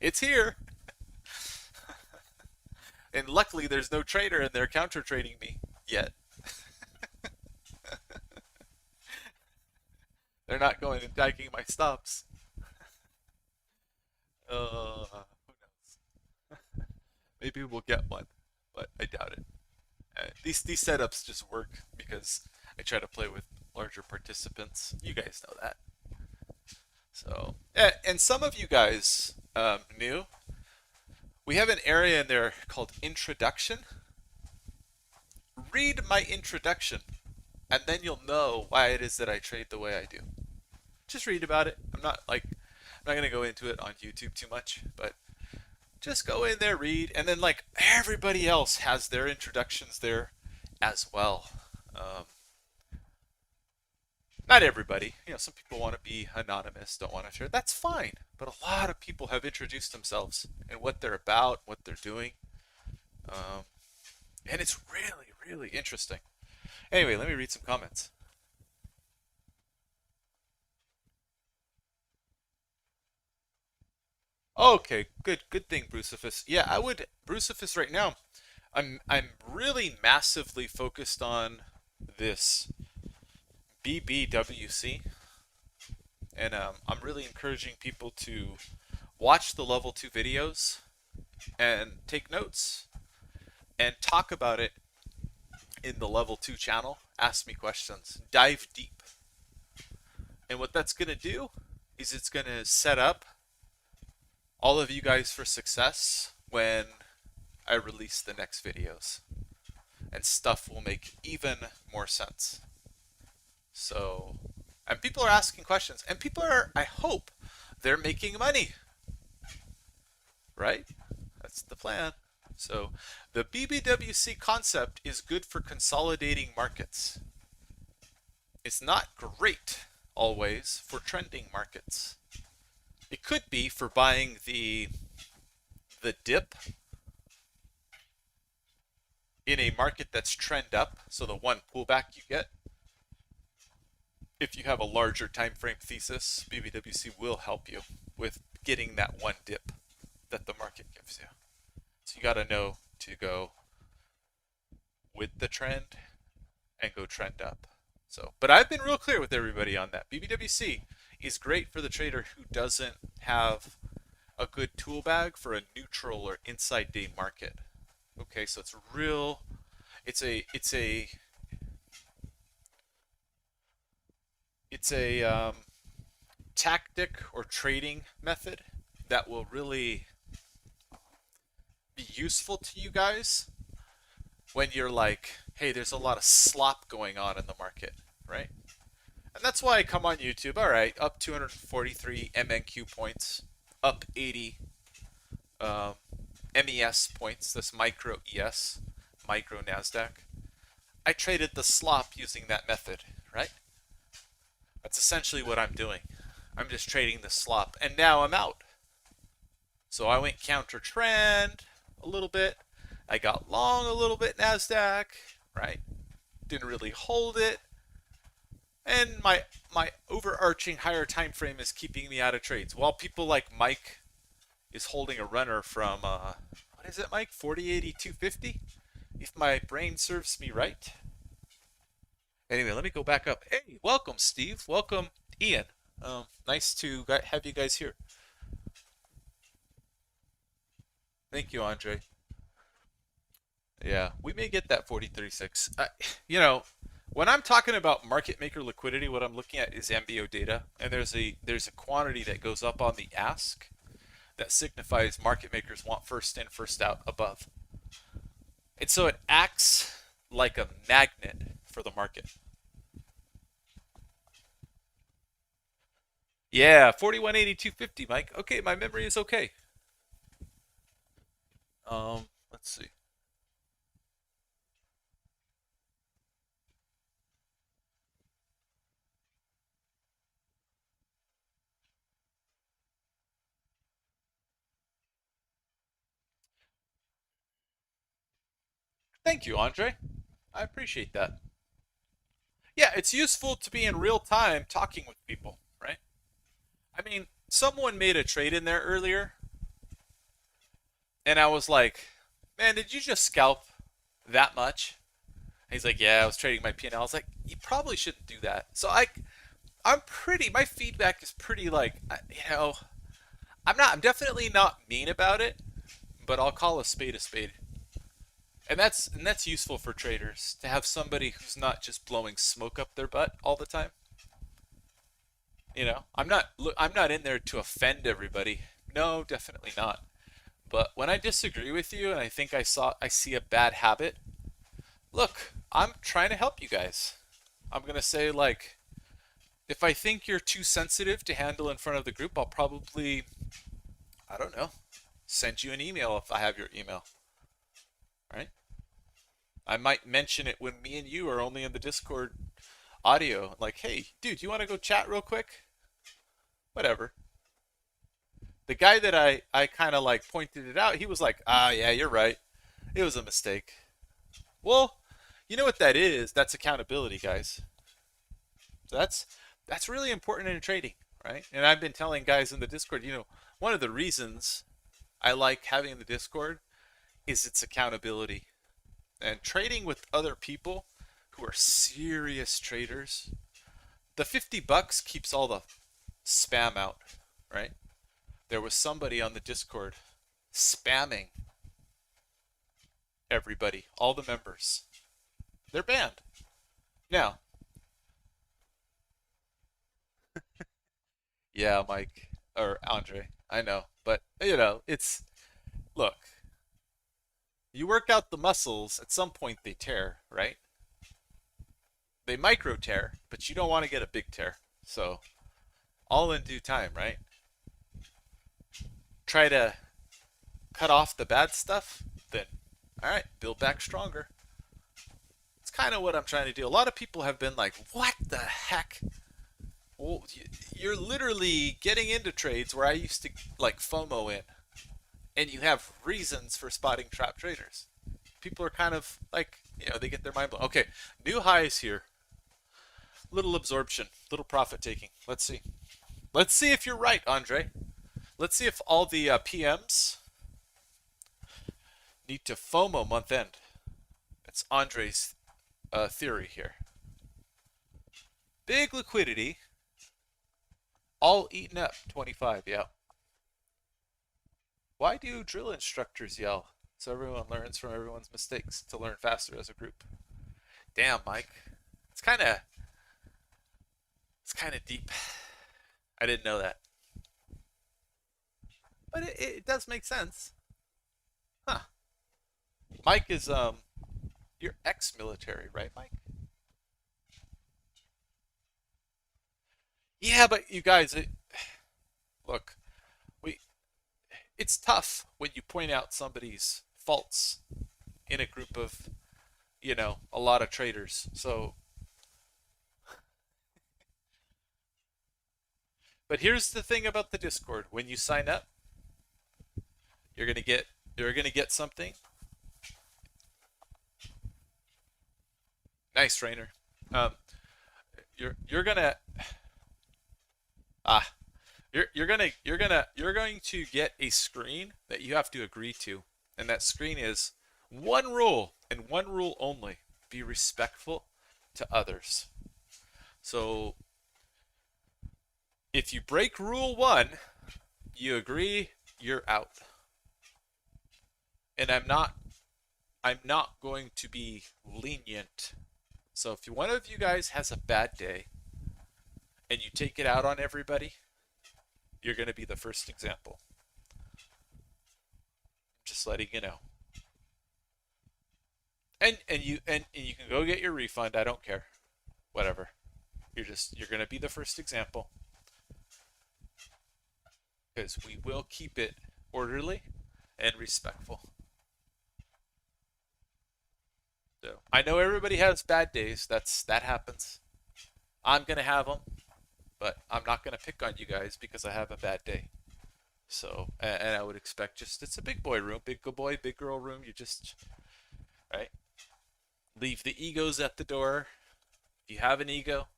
It's here. And luckily, there's no trader in there counter trading me yet. They're not going and tagging my stops. Who knows? Maybe we'll get one, but I doubt it. These setups just work because I try to play with larger participants. You guys know that. So, and some of you guys knew we have an area in there called introduction. Read my introduction, and then you'll know why it is that I trade the way I do. Just read about it. I'm not going to go into it on YouTube too much, but just go in there, read, and then like everybody else has their introductions there as well. Not everybody. Some people want to be anonymous, don't want to share. That's fine. But a lot of people have introduced themselves and what they're about, what they're doing. And it's really, really interesting. Anyway, let me read some comments. Okay, good thing, Bruceifus. Yeah, I would Bruceifus right now. I'm really massively focused on this BBWC, and I'm really encouraging people to watch the level 2 videos and take notes and talk about it in the level 2 channel. Ask me questions, dive deep. And what that's going to do is it's going to set up all of you guys for success when I release the next videos. And stuff will make even more sense. So, and people are asking questions, and people are, I hope, they're making money. Right? That's the plan. So, the BBWC concept is good for consolidating markets. It's not great always for trending markets. It could be for buying the dip in a market that's trend up, so the one pullback you get. If you have a larger time frame thesis, BBWC will help you with getting that one dip that the market gives you. So you got to know to go with the trend and go trend up. So, but I've been real clear with everybody on that. BBWC is great for the trader who doesn't have a good tool bag for a neutral or inside day market. Okay, so it's a tactic or trading method that will really be useful to you guys when you're like, hey, there's a lot of slop going on in the market, right? And that's why I come on YouTube. All right, up 243 MNQ points, up 80 MES points. That's micro ES, micro NASDAQ. I traded the slop using that method, right? That's essentially what I'm doing. I'm just trading the slop, and now I'm out. So I went counter trend a little bit. I got long a little bit NASDAQ, right? Didn't really hold it. And my overarching higher time frame is keeping me out of trades. While people like Mike is holding a runner from, what is it, Mike? 40.8250? If my brain serves me right. Anyway, let me go back up. Hey, welcome, Steve. Welcome, Ian. Nice to have you guys here. Thank you, Andre. Yeah, we may get that 4036. When I'm talking about market maker liquidity, what I'm looking at is MBO data, and there's a quantity that goes up on the ask that signifies market makers want first in, first out above. And so it acts like a magnet for the market. Yeah, 41.8250, Mike. Okay, my memory is okay. Let's see. Thank you, Andre. I appreciate that. Yeah, it's useful to be in real time talking with people, right? I mean, someone made a trade in there earlier, and I was like, man, did you just scalp that much? And he's like, yeah, I was trading my P&L. I was like, you probably shouldn't do that. So my feedback is pretty like, I'm definitely not mean about it, but I'll call a spade a spade. And that's useful for traders to have somebody who's not just blowing smoke up their butt all the time. I'm not in there to offend everybody. No, definitely not. But when I disagree with you and I see a bad habit, look, I'm trying to help you guys. I'm going to say like if I think you're too sensitive to handle in front of the group, I'll probably, I don't know, send you an email if I have your email, right? I might mention it when me and you are only in the Discord audio. Like, hey, dude, you want to go chat real quick? Whatever. The guy that I kind of like pointed it out, he was like, yeah, you're right. It was a mistake. Well, you know what that is? That's accountability, guys. So that's really important in trading, right? And I've been telling guys in the Discord, one of the reasons I like having the Discord is its accountability. And trading with other people who are serious traders, the $50 keeps all the spam out, right? There was somebody on the Discord spamming everybody, all the members. They're banned. Now, yeah, Mike or Andre, I know, but look, you work out the muscles, at some point they tear, right? They micro tear, but you don't want to get a big tear. So, all in due time, right? Try to cut off the bad stuff, then, all right, build back stronger. It's kind of what I'm trying to do. A lot of people have been like, what the heck? Well, you're literally getting into trades where I used to like FOMO in, and you have reasons for spotting trap traders. People are kind of like, they get their mind blown. Okay, new highs here. Little absorption, little profit taking. Let's see. Let's see if you're right, Andre. Let's see if all the PMs need to FOMO month end. It's Andre's theory here. Big liquidity, all eaten up. 25, yeah. Why do drill instructors yell? So everyone learns from everyone's mistakes to learn faster as a group. Damn, Mike. It's kind of deep. I didn't know that. But it does make sense. Huh. Mike is you're ex-military, right, Mike? Yeah, but you guys, look, we it's tough when you point out somebody's faults in a group of, a lot of traders. So, but here's the thing about the Discord. When you sign up, you're going to get something. Nice, trainer. Um, you're gonna ah you're going to get a screen that you have to agree to, and that screen is one rule and one rule only: be respectful to others. So if you break rule one, you agree, you're out. And I'm not going to be lenient. So if one of you guys has a bad day and you take it out on everybody, you're going to be the first example. Just letting you know. And you can go get your refund. I don't care. Whatever. You're going to be the first example, because we will keep it orderly and respectful. So I know everybody has bad days. That happens. I'm gonna have them, but I'm not gonna pick on you guys because I have a bad day. So, and I would expect it's a big boy room, big boy, big girl room. You just, right? Leave the egos at the door. If you have an ego,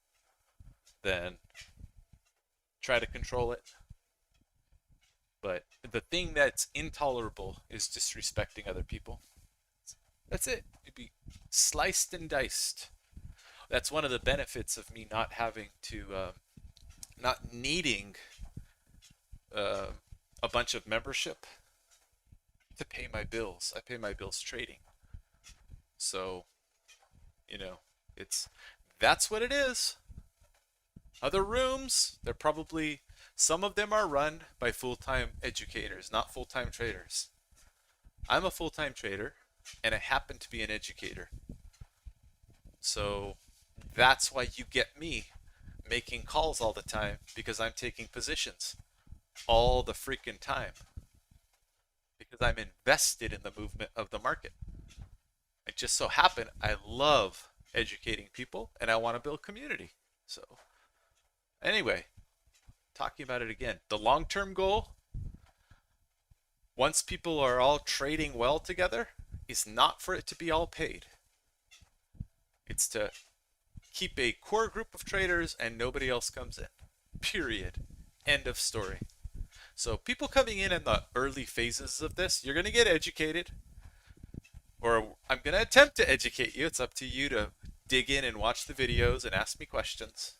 then try to control it. But the thing that's intolerable is disrespecting other people. That's it. You'd be sliced and diced. That's one of the benefits of me not having to, not needing uh, a bunch of membership to pay my bills. I pay my bills trading. So, you know, it's that's what it is. Other rooms, they're probably some of them are run by full-time educators, not full-time traders. I'm a full-time trader and I happen to be an educator. So that's why you get me making calls all the time because I'm taking positions all the freaking time because I'm invested in the movement of the market. It just so happen I love educating people and I want to build community. So anyway, talking about it again, the long-term goal, once people are all trading well together, is not for it to be all paid. It's to keep a core group of traders and nobody else comes in. Period. End of story. So people coming in the early phases of this, you're going to get educated, or I'm going to attempt to educate you. It's up to you to dig in and watch the videos and ask me questions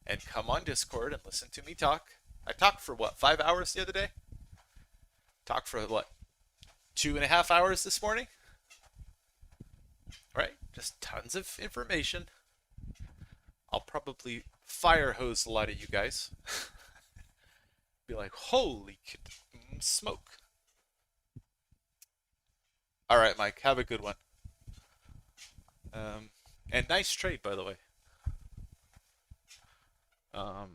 and come on Discord and listen to me talk. I talked for what, 5 hours the other day? Talked for what, 2.5 hours this morning? Right? Just tons of information. I'll probably fire hose a lot of you guys. Be like, holy smoke. All right, Mike, have a good one. And nice trade, by the way. God,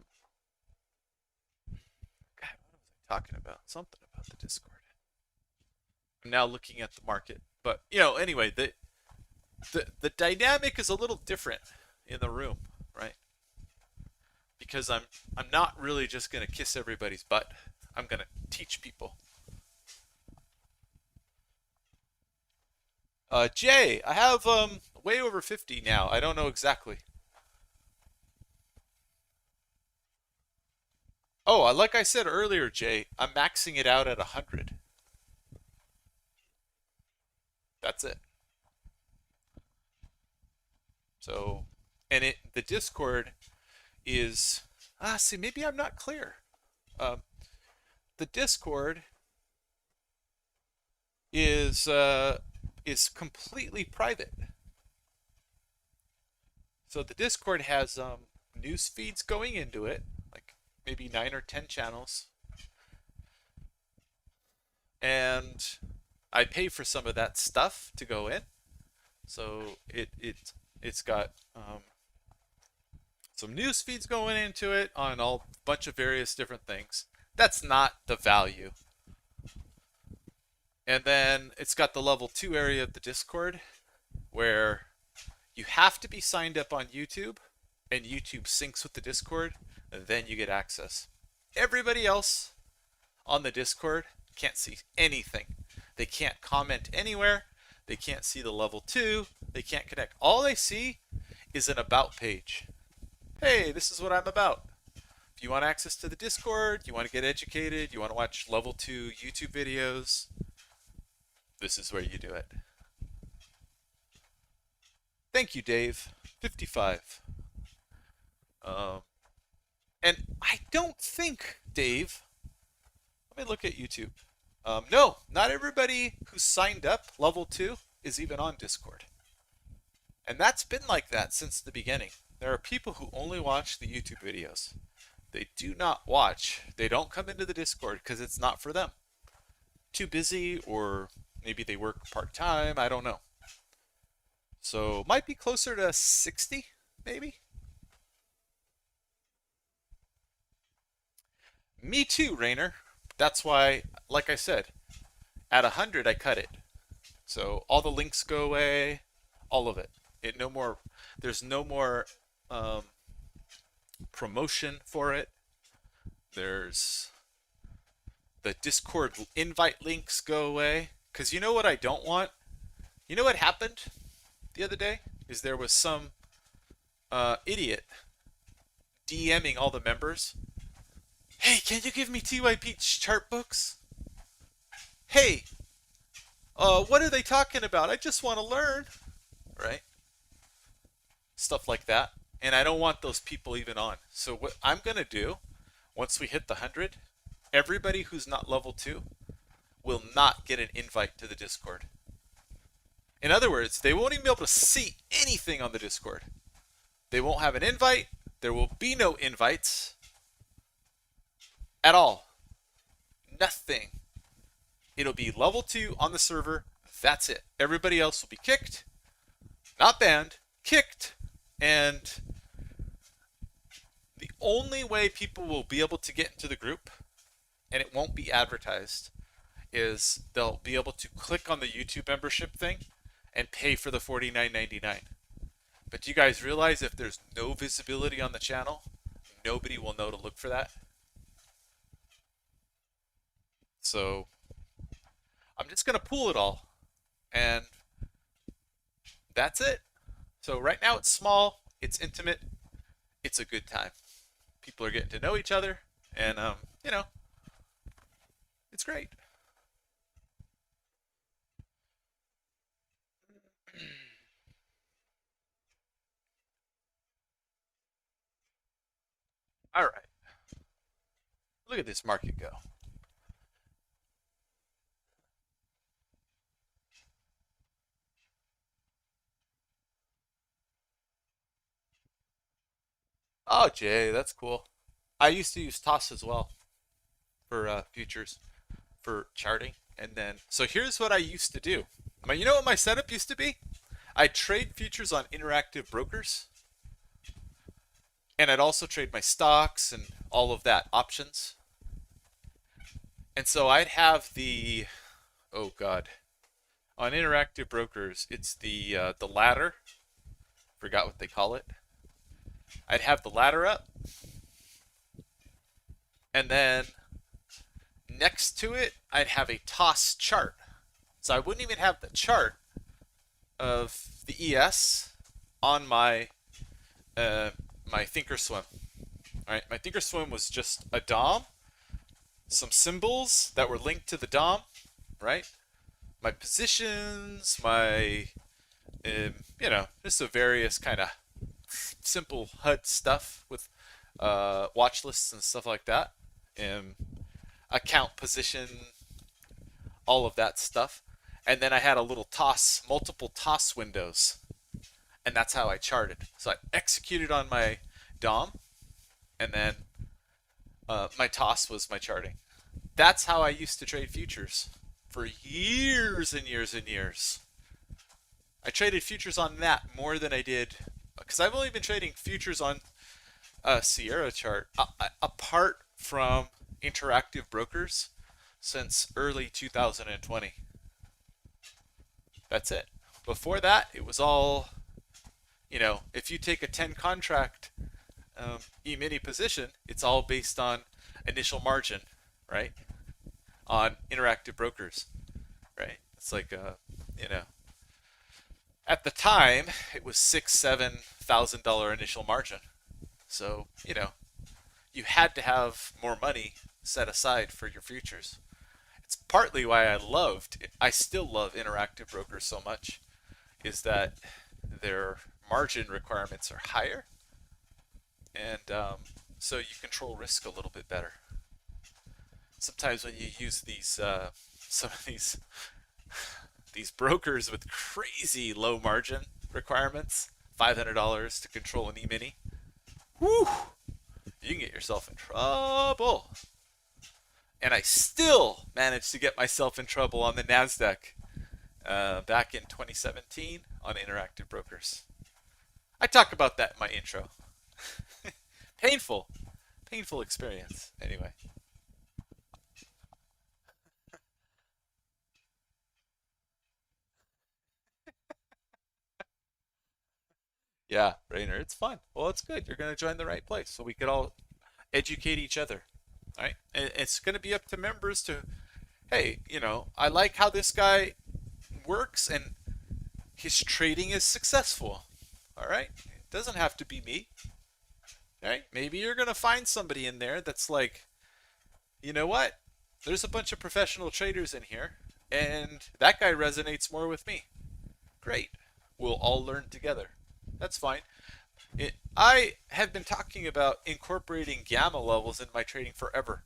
what was I talking about? Something about the Discord. I'm now looking at the market, but anyway, the dynamic is a little different in the room, right? Because I'm not really just gonna kiss everybody's butt. I'm gonna teach people. Jay, I have way over 50 now. I don't know exactly. Oh, like I said earlier, Jay, I'm maxing it out at 100. That's it. So, and the Discord is see, maybe I'm not clear. The Discord is completely private. So the Discord has news feeds going into it, like maybe 9 or 10 channels, and I pay for some of that stuff to go in. So it's got some news feeds going into it on a bunch of various different things. That's not the value. And then it's got the level 2 area of the Discord where you have to be signed up on YouTube and YouTube syncs with the Discord, and then you get access. Everybody else on the Discord can't see anything. They can't comment anywhere. They can't see the level 2. They can't connect. All they see is an about page. Hey, this is what I'm about. If you want access to the Discord, you want to get educated, you want to watch level 2 YouTube videos, this is where you do it. Thank you, Dave. 55. And I don't think, Dave, let me look at YouTube. No, not everybody who signed up level 2 is even on Discord. And that's been like that since the beginning. There are people who only watch the YouTube videos. They do not watch. They don't come into the Discord because it's not for them. Too busy, or maybe they work part-time. I don't know. So might be closer to 60, maybe. Me too, Rainer. That's why, like I said, at 100 I cut it. So all the links go away, all of it. There's no more promotion for it. There's the Discord invite links go away. Because you know what I don't want? You know what happened? the other day is there was some idiot DMing all the members. Hey, can you give me TYP chart books? Hey, what are they talking about? I just want to learn, right? Stuff like that. And I don't want those people even on. So what I'm going to do, once we hit the 100, everybody who's not level 2 will not get an invite to the Discord. In other words, they won't even be able to see anything on the Discord. They won't have an invite. There will be no invites at all. Nothing. It'll be level 2 on the server. That's it. Everybody else will be kicked. Not banned. Kicked. And the only way people will be able to get into the group, and it won't be advertised, is they'll be able to click on the YouTube membership thing and pay for the $49.99. But do you guys realize if there's no visibility on the channel, nobody will know to look for that? So I'm just going to pool it all, and that's it. So right now it's small, it's intimate, it's a good time. People are getting to know each other, and you know, it's great. All right. Look at this market go. Oh, Jay, that's cool. I used to use TOS as well for futures, for charting. And then, so here's what I used to do. You know what my setup used to be? I'd trade futures on interactive brokers. And I'd also trade my stocks and all of that, options. And so I'd have the, oh God, on interactive brokers, it's the ladder. Forgot what they call it. I'd have the ladder up, and then next to it, I'd have a TOS chart. So I wouldn't even have the chart of the ES on my my Thinkorswim. All right, my Thinkorswim was just a DOM, some symbols that were linked to the DOM, right? My positions, my you know, just a various kind of simple HUD stuff with watch lists and stuff like that, account position, all of that stuff. And then I had a little TOS, multiple TOS windows, and that's how I charted. So I executed on my DOM, and then my TOS was my charting. That's how I used to trade futures for years and years and years. I traded futures on that more than I did, because I've only been trading futures on Sierra chart, apart from interactive brokers, since early 2020. That's it. Before that, it was all, you know, if you take a 10 contract E-mini position, it's all based on initial margin, right? On interactive brokers, right? It's like, you know, at the time, it was $6,000–$7,000 initial margin. So, you know, you had to have more money set aside for your futures. It's partly why I still love interactive brokers so much, is that their margin requirements are higher, and so you control risk a little bit better. Sometimes when you use these, some of these brokers with crazy low margin requirements, $500 to control an E-mini, whew, you can get yourself in trouble. And I still managed to get myself in trouble on the NASDAQ back in 2017 on interactive brokers. I talk about that in my intro. Painful experience. Anyway. Yeah, Rainer, it's fun. Well, it's good. You're going to join the right place, so we could all educate each other. Right? And it's going to be up to members to, hey, you know, I like how this guy works, and his trading is successful. All right, it doesn't have to be me. All right, maybe you're gonna find somebody in there that's like, you know what? There's a bunch of professional traders in here, and that guy resonates more with me. Great, we'll all learn together. That's fine. I have been talking about incorporating gamma levels in my trading forever.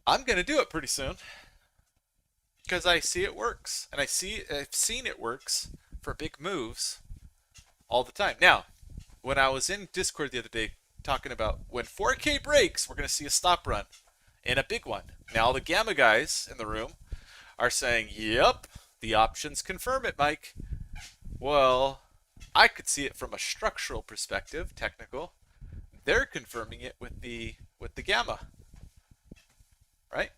I'm gonna do it pretty soon because I see it works, and I've seen it works for big moves all the time. Now, when I was in Discord the other day talking about when 4K breaks, we're gonna see a stop run and a big one. Now the gamma guys in the room are saying, "Yep, the options confirm it, Mike." Well, I could see it from a structural perspective, technical. They're confirming it with the gamma, right?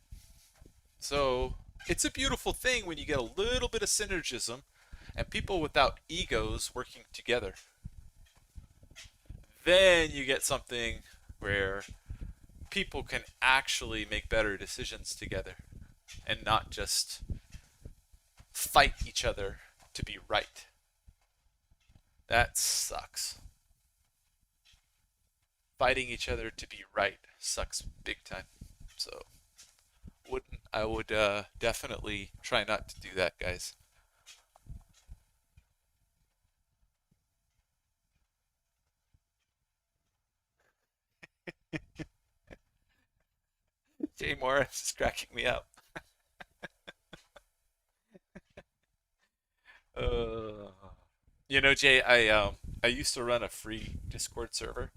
So it's a beautiful thing when you get a little bit of synergism and people without egos working together. Then you get something where people can actually make better decisions together and not just fight each other to be right. That sucks. Fighting each other to be right sucks big time. So I would definitely try not to do that, guys. Jay Morris is cracking me up. Uh, Jay, I used to run a free Discord server,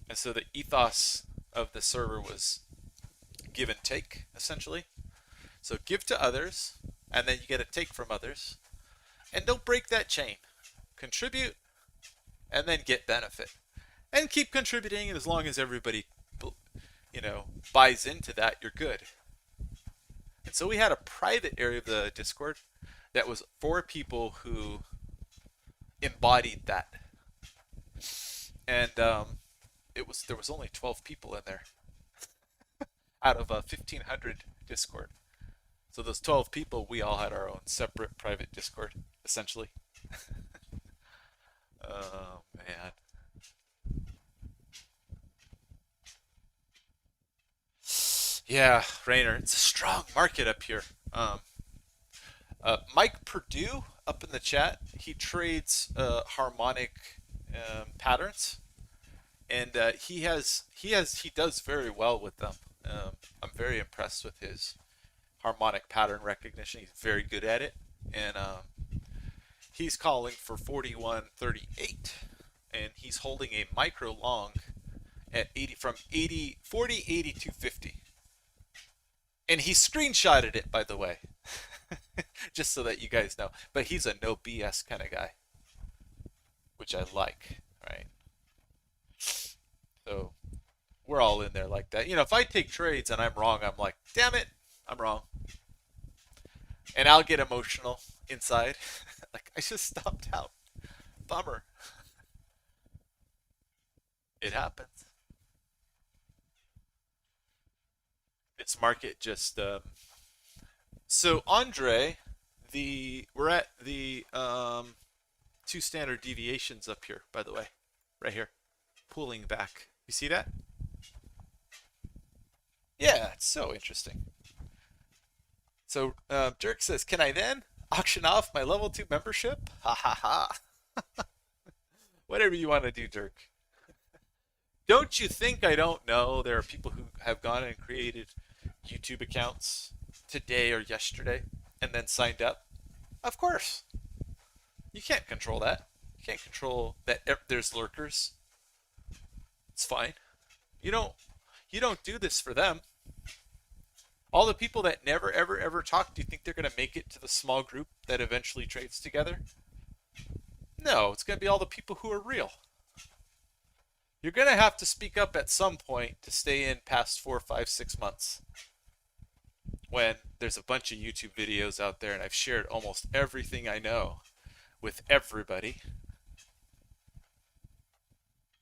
and so the ethos of the server was give and take, essentially. So give to others, and then you get a take from others, and don't break that chain. Contribute, and then get benefit, and keep contributing. And as long as everybody, buys into that, you're good. And so we had a private area of the Discord that was for people who embodied that, and there was only 12 people in there out of a 1,500 Discord. So those 12 people, we all had our own separate private Discord, essentially. Oh man. Yeah, Rainer, it's a strong market up here. Mike Purdue up in the chat, he trades harmonic patterns, and he does very well with them. I'm very impressed with his harmonic pattern recognition. He's very good at it, and he's calling for 41.38, and he's holding a micro long at 80 from 80 40 82.50. And he screenshotted it, by the way, just so that you guys know. But he's a no BS kind of guy, which I like, right? So we're all in there like that. If I take trades and I'm wrong, I'm like, damn it, I'm wrong. And I'll get emotional inside. Like, I just stopped out. Bummer. It happens. This market just so Andre, we're at the 2 standard deviations up here, by the way, right here, pulling back. You see that? Yeah, it's so interesting. So Dirk says, can I then auction off my level 2 membership? Ha ha ha. Whatever you want to do, Dirk. Don't you think I don't know there are people who have gone and created YouTube accounts today or yesterday and then signed up? Of course. You can't control that. You can't control that there's lurkers. It's fine. You don't do this for them. All the people that never ever ever talk, do you think they're going to make it to the small group that eventually trades together? No, it's going to be all the people who are real. You're going to have to speak up at some point to stay in past 4, 5, 6 months. When there's a bunch of YouTube videos out there and I've shared almost everything I know with everybody.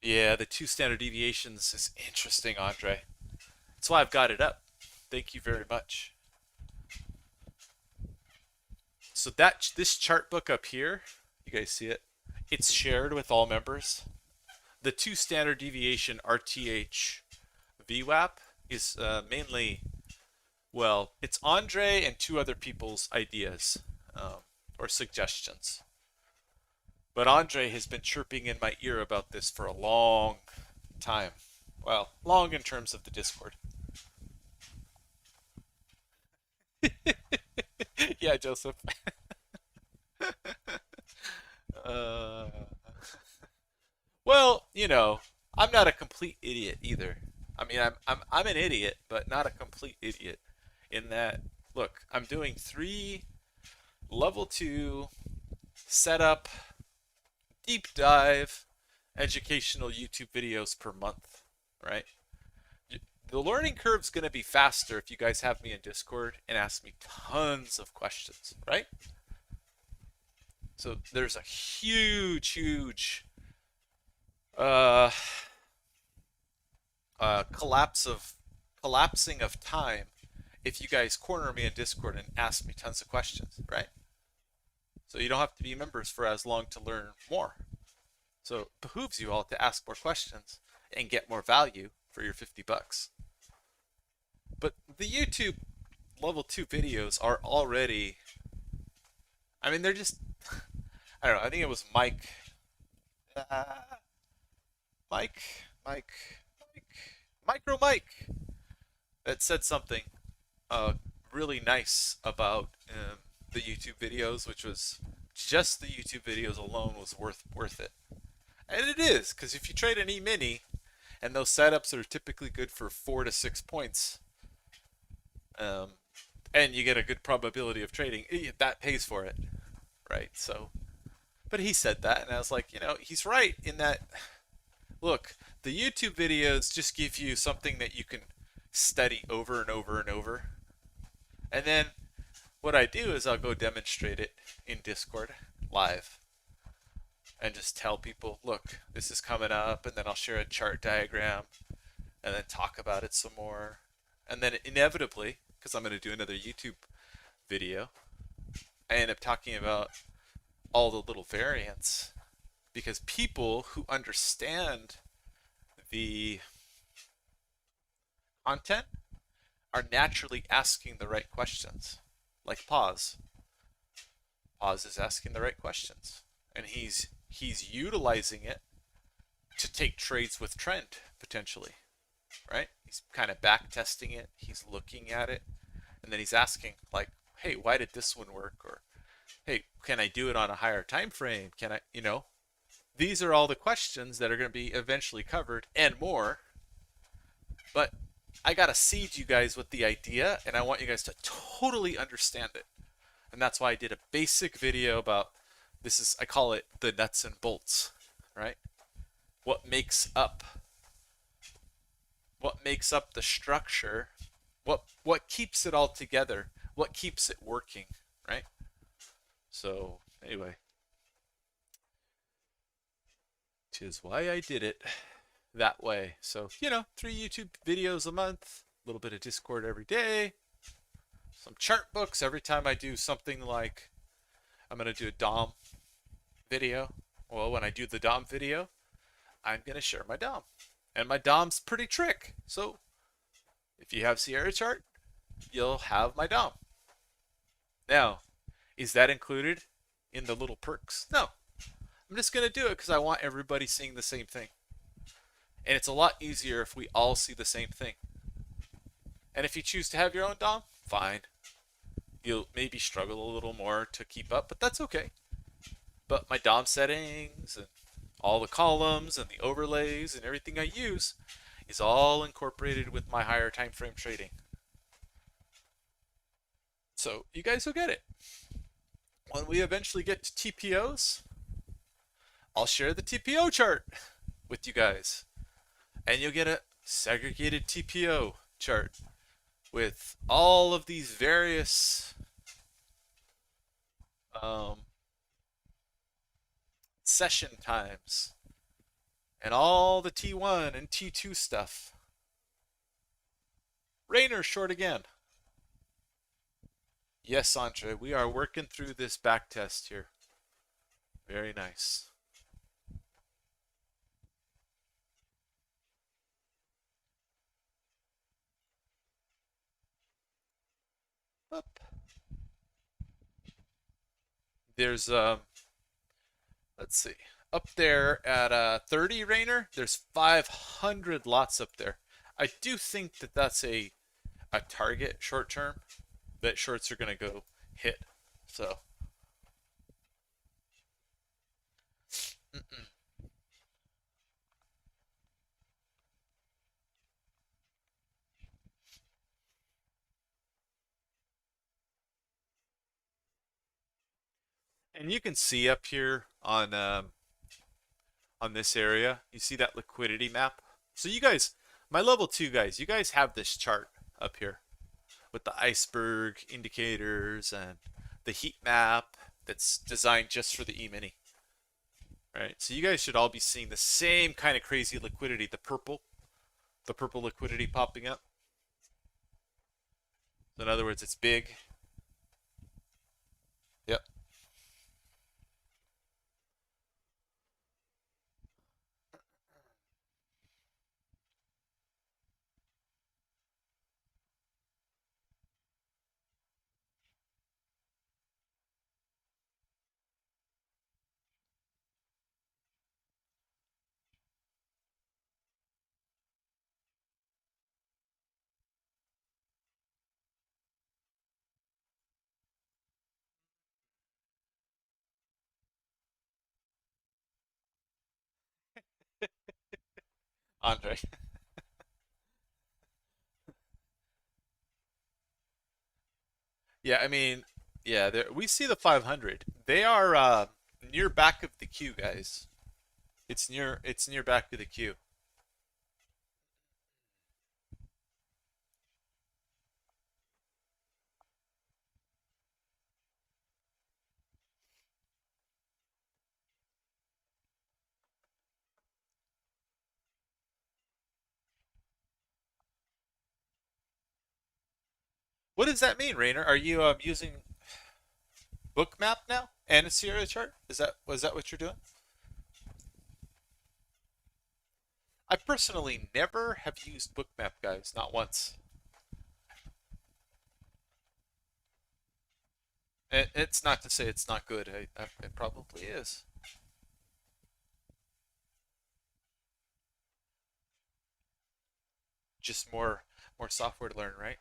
Yeah, the 2 standard deviations is interesting, Andre. That's why I've got it up. Thank you very much. So that this chart book up here, you guys see it? It's shared with all members. The two standard deviation RTH VWAP is mainly, well, it's Andre and two other people's ideas or suggestions. But Andre has been chirping in my ear about this for a long time. Well, long in terms of the Discord. Yeah, Joseph. uh, well, I'm not a complete idiot either. I mean, I'm an idiot, but not a complete idiot. In that, look, I'm doing 3 level 2 setup, deep dive, educational YouTube videos per month, right? The learning curve's going to be faster if you guys have me in Discord and ask me tons of questions, right? So there's a huge uh, collapsing of time if you guys corner me in Discord and ask me tons of questions, right? So you don't have to be members for as long to learn more. So it behooves you all to ask more questions and get more value for your 50 bucks. But the YouTube level 2 videos are already, I mean, they're just, I don't know, I think it was Mike, uh, Mike, Mike, Micro Mike that said something really nice about the YouTube videos, which was just the YouTube videos alone was worth it. And it is, because if you trade an E-mini, and those setups are typically good for 4 to 6 points, and you get a good probability of trading, that pays for it, right? So, but he said that, and I was like, he's right in that, look, the YouTube videos just give you something that you can study over and over and over. And then what I do is I'll go demonstrate it in Discord live and just tell people, look, this is coming up, and then I'll share a chart diagram and then talk about it some more. And then inevitably, because I'm going to do another YouTube video, I end up talking about all the little variants, because people who understand the content are naturally asking the right questions. Like Pause. Pause is asking the right questions. And he's utilizing it to take trades with trend, potentially. Right? He's kind of back testing it. He's looking at it. And then he's asking, like, hey, why did this one work? Or, hey, can I do it on a higher time frame? Can I, These are all the questions that are going to be eventually covered and more. But I got to seed you guys with the idea, and I want you guys to totally understand it. And that's why I did a basic video about I call it the nuts and bolts, right? What makes up the structure? What keeps it all together? What keeps it working, right? So, anyway, 'tis why I did it that way. So, 3 YouTube videos a month, a little bit of Discord every day, some chart books every time I do something like, I'm going to do a DOM video. Well, when I do the DOM video, I'm going to share my DOM. And my DOM's pretty trick. So, if you have Sierra chart, you'll have my DOM. Now, is that included in the little perks? No. I'm just going to do it because I want everybody seeing the same thing. And it's a lot easier if we all see the same thing. And if you choose to have your own DOM, fine. You'll maybe struggle a little more to keep up, but that's okay. But my DOM settings and all the columns and the overlays and everything I use is all incorporated with my higher time frame trading. So you guys will get it. When we eventually get to TPOs, I'll share the TPO chart with you guys. And you'll get a segregated TPO chart with all of these various session times and all the T1 and T2 stuff. Rainer short again. Yes, Andre, we are working through this back test here. Very nice. Up. There's let's see, up there at 30 Rainer. There's 500 lots up there. I do think that that's a target short term that shorts are gonna go hit. So, mm-mm. And you can see up here on this area, you see that liquidity map. So you guys, my level 2 guys, you guys have this chart up here with the iceberg indicators and the heat map that's designed just for the E-mini. Right? So you guys should all be seeing the same kind of crazy liquidity, the purple liquidity popping up. So in other words, it's big. Yep. Andre. Yeah, I mean, yeah, there we see the 500. They are near back of the queue, guys. It's near back of the queue. What does that mean, Rainer? Are you using bookmap now and a Sierra chart? Was that what you're doing? I personally never have used bookmap, guys, not once. It's not to say it's not good. It probably is. Just more software to learn, right?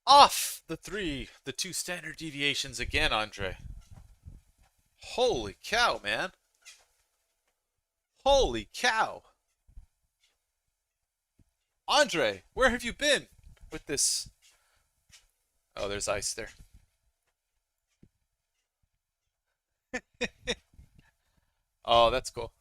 Off the two standard deviations again, Andre. Holy cow, man! Holy cow, Andre, where have you been with this? Oh, there's ice there. Oh, that's cool.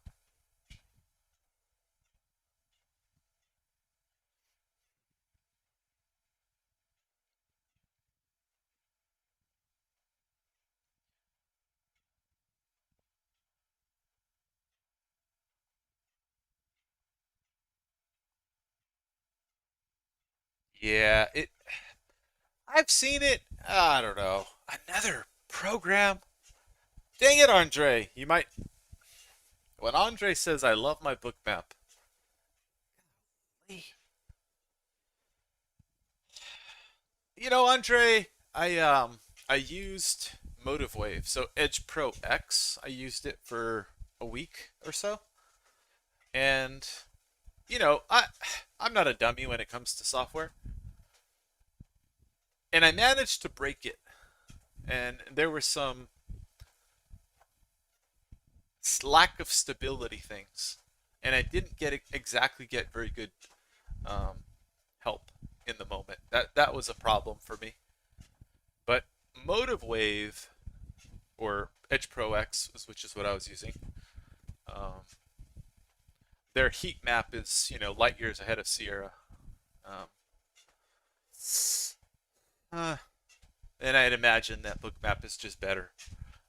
Yeah, it. I've seen it. I don't know. Another program. Dang it, Andre. You might. When Andre says, "I love my book map," Andre, I used Motive Wave, so Edge Pro X. I used it for a week or so, and I'm not a dummy when it comes to software, and I managed to break it. And there were some lack of stability things, and I didn't exactly get very good um, help in the moment. That was a problem for me. But Motive Wave or Edge Pro X, which is what I was using, um, their heat map is light years ahead of Sierra. Um, uh, and I'd imagine that bookmap is just better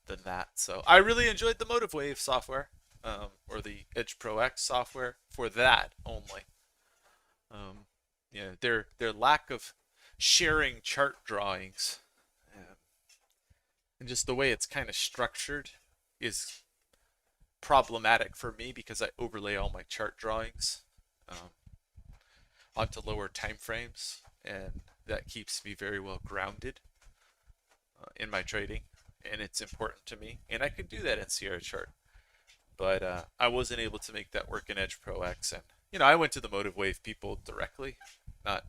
than that. So I really enjoyed the Motive Wave software, or the Edge Pro X software for that only. Um, their lack of sharing chart drawings. Um, and just the way it's kind of structured is problematic for me because I overlay all my chart drawings um, onto lower time frames, and that keeps me very well grounded in my trading, and it's important to me. And I can do that in Sierra Chart, but I wasn't able to make that work in Edge Pro X. And I went to the Motive Wave people directly, not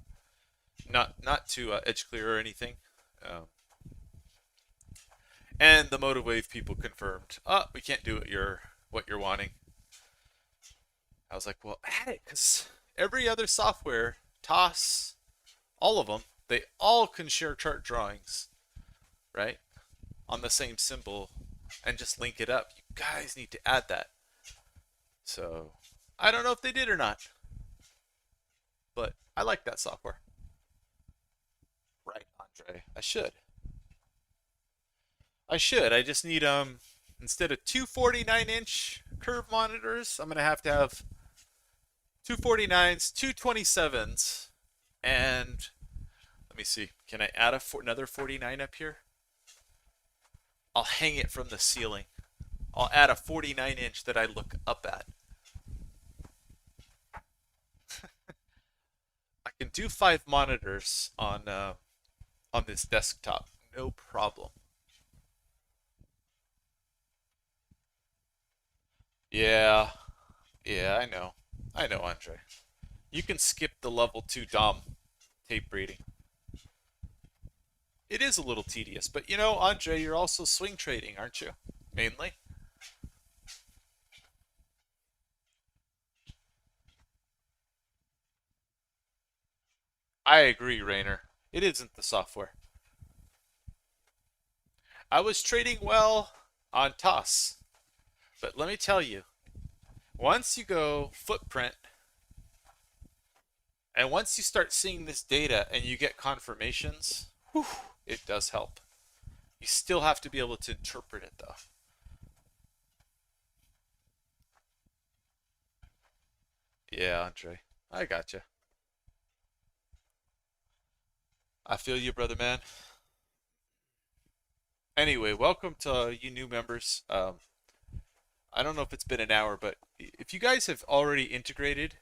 to Edge Clear or anything. Um, and the Motive Wave people confirmed, we can't do what you're wanting. I was like, well, add it, because every other software, TOS, all of them, they all can share chart drawings, right? On the same symbol and just link it up. You guys need to add that. So I don't know if they did or not, but I like that software. Right, Andre. I should. I just need instead of two 49-inch curve monitors, I'm gonna have to have two 49s, two 27s, and let me see. Can I add another 49 up here? I'll hang it from the ceiling. I'll add a 49-inch that I look up at. I can do 5 monitors on this desktop, no problem. Yeah, yeah, I know, Andre. You can skip the level 2 DOM tape reading. It is a little tedious, but Andre, you're also swing trading, aren't you? Mainly. I agree, Rainer. It isn't the software. I was trading well on TOS, but let me tell you, once you go footprint, and once you start seeing this data and you get confirmations, whew, it does help. You still have to be able to interpret it, though. Yeah, Andre. I gotcha. I feel you, brother man. Anyway, welcome to you new members. I don't know if it's been an hour, but if you guys have already integrated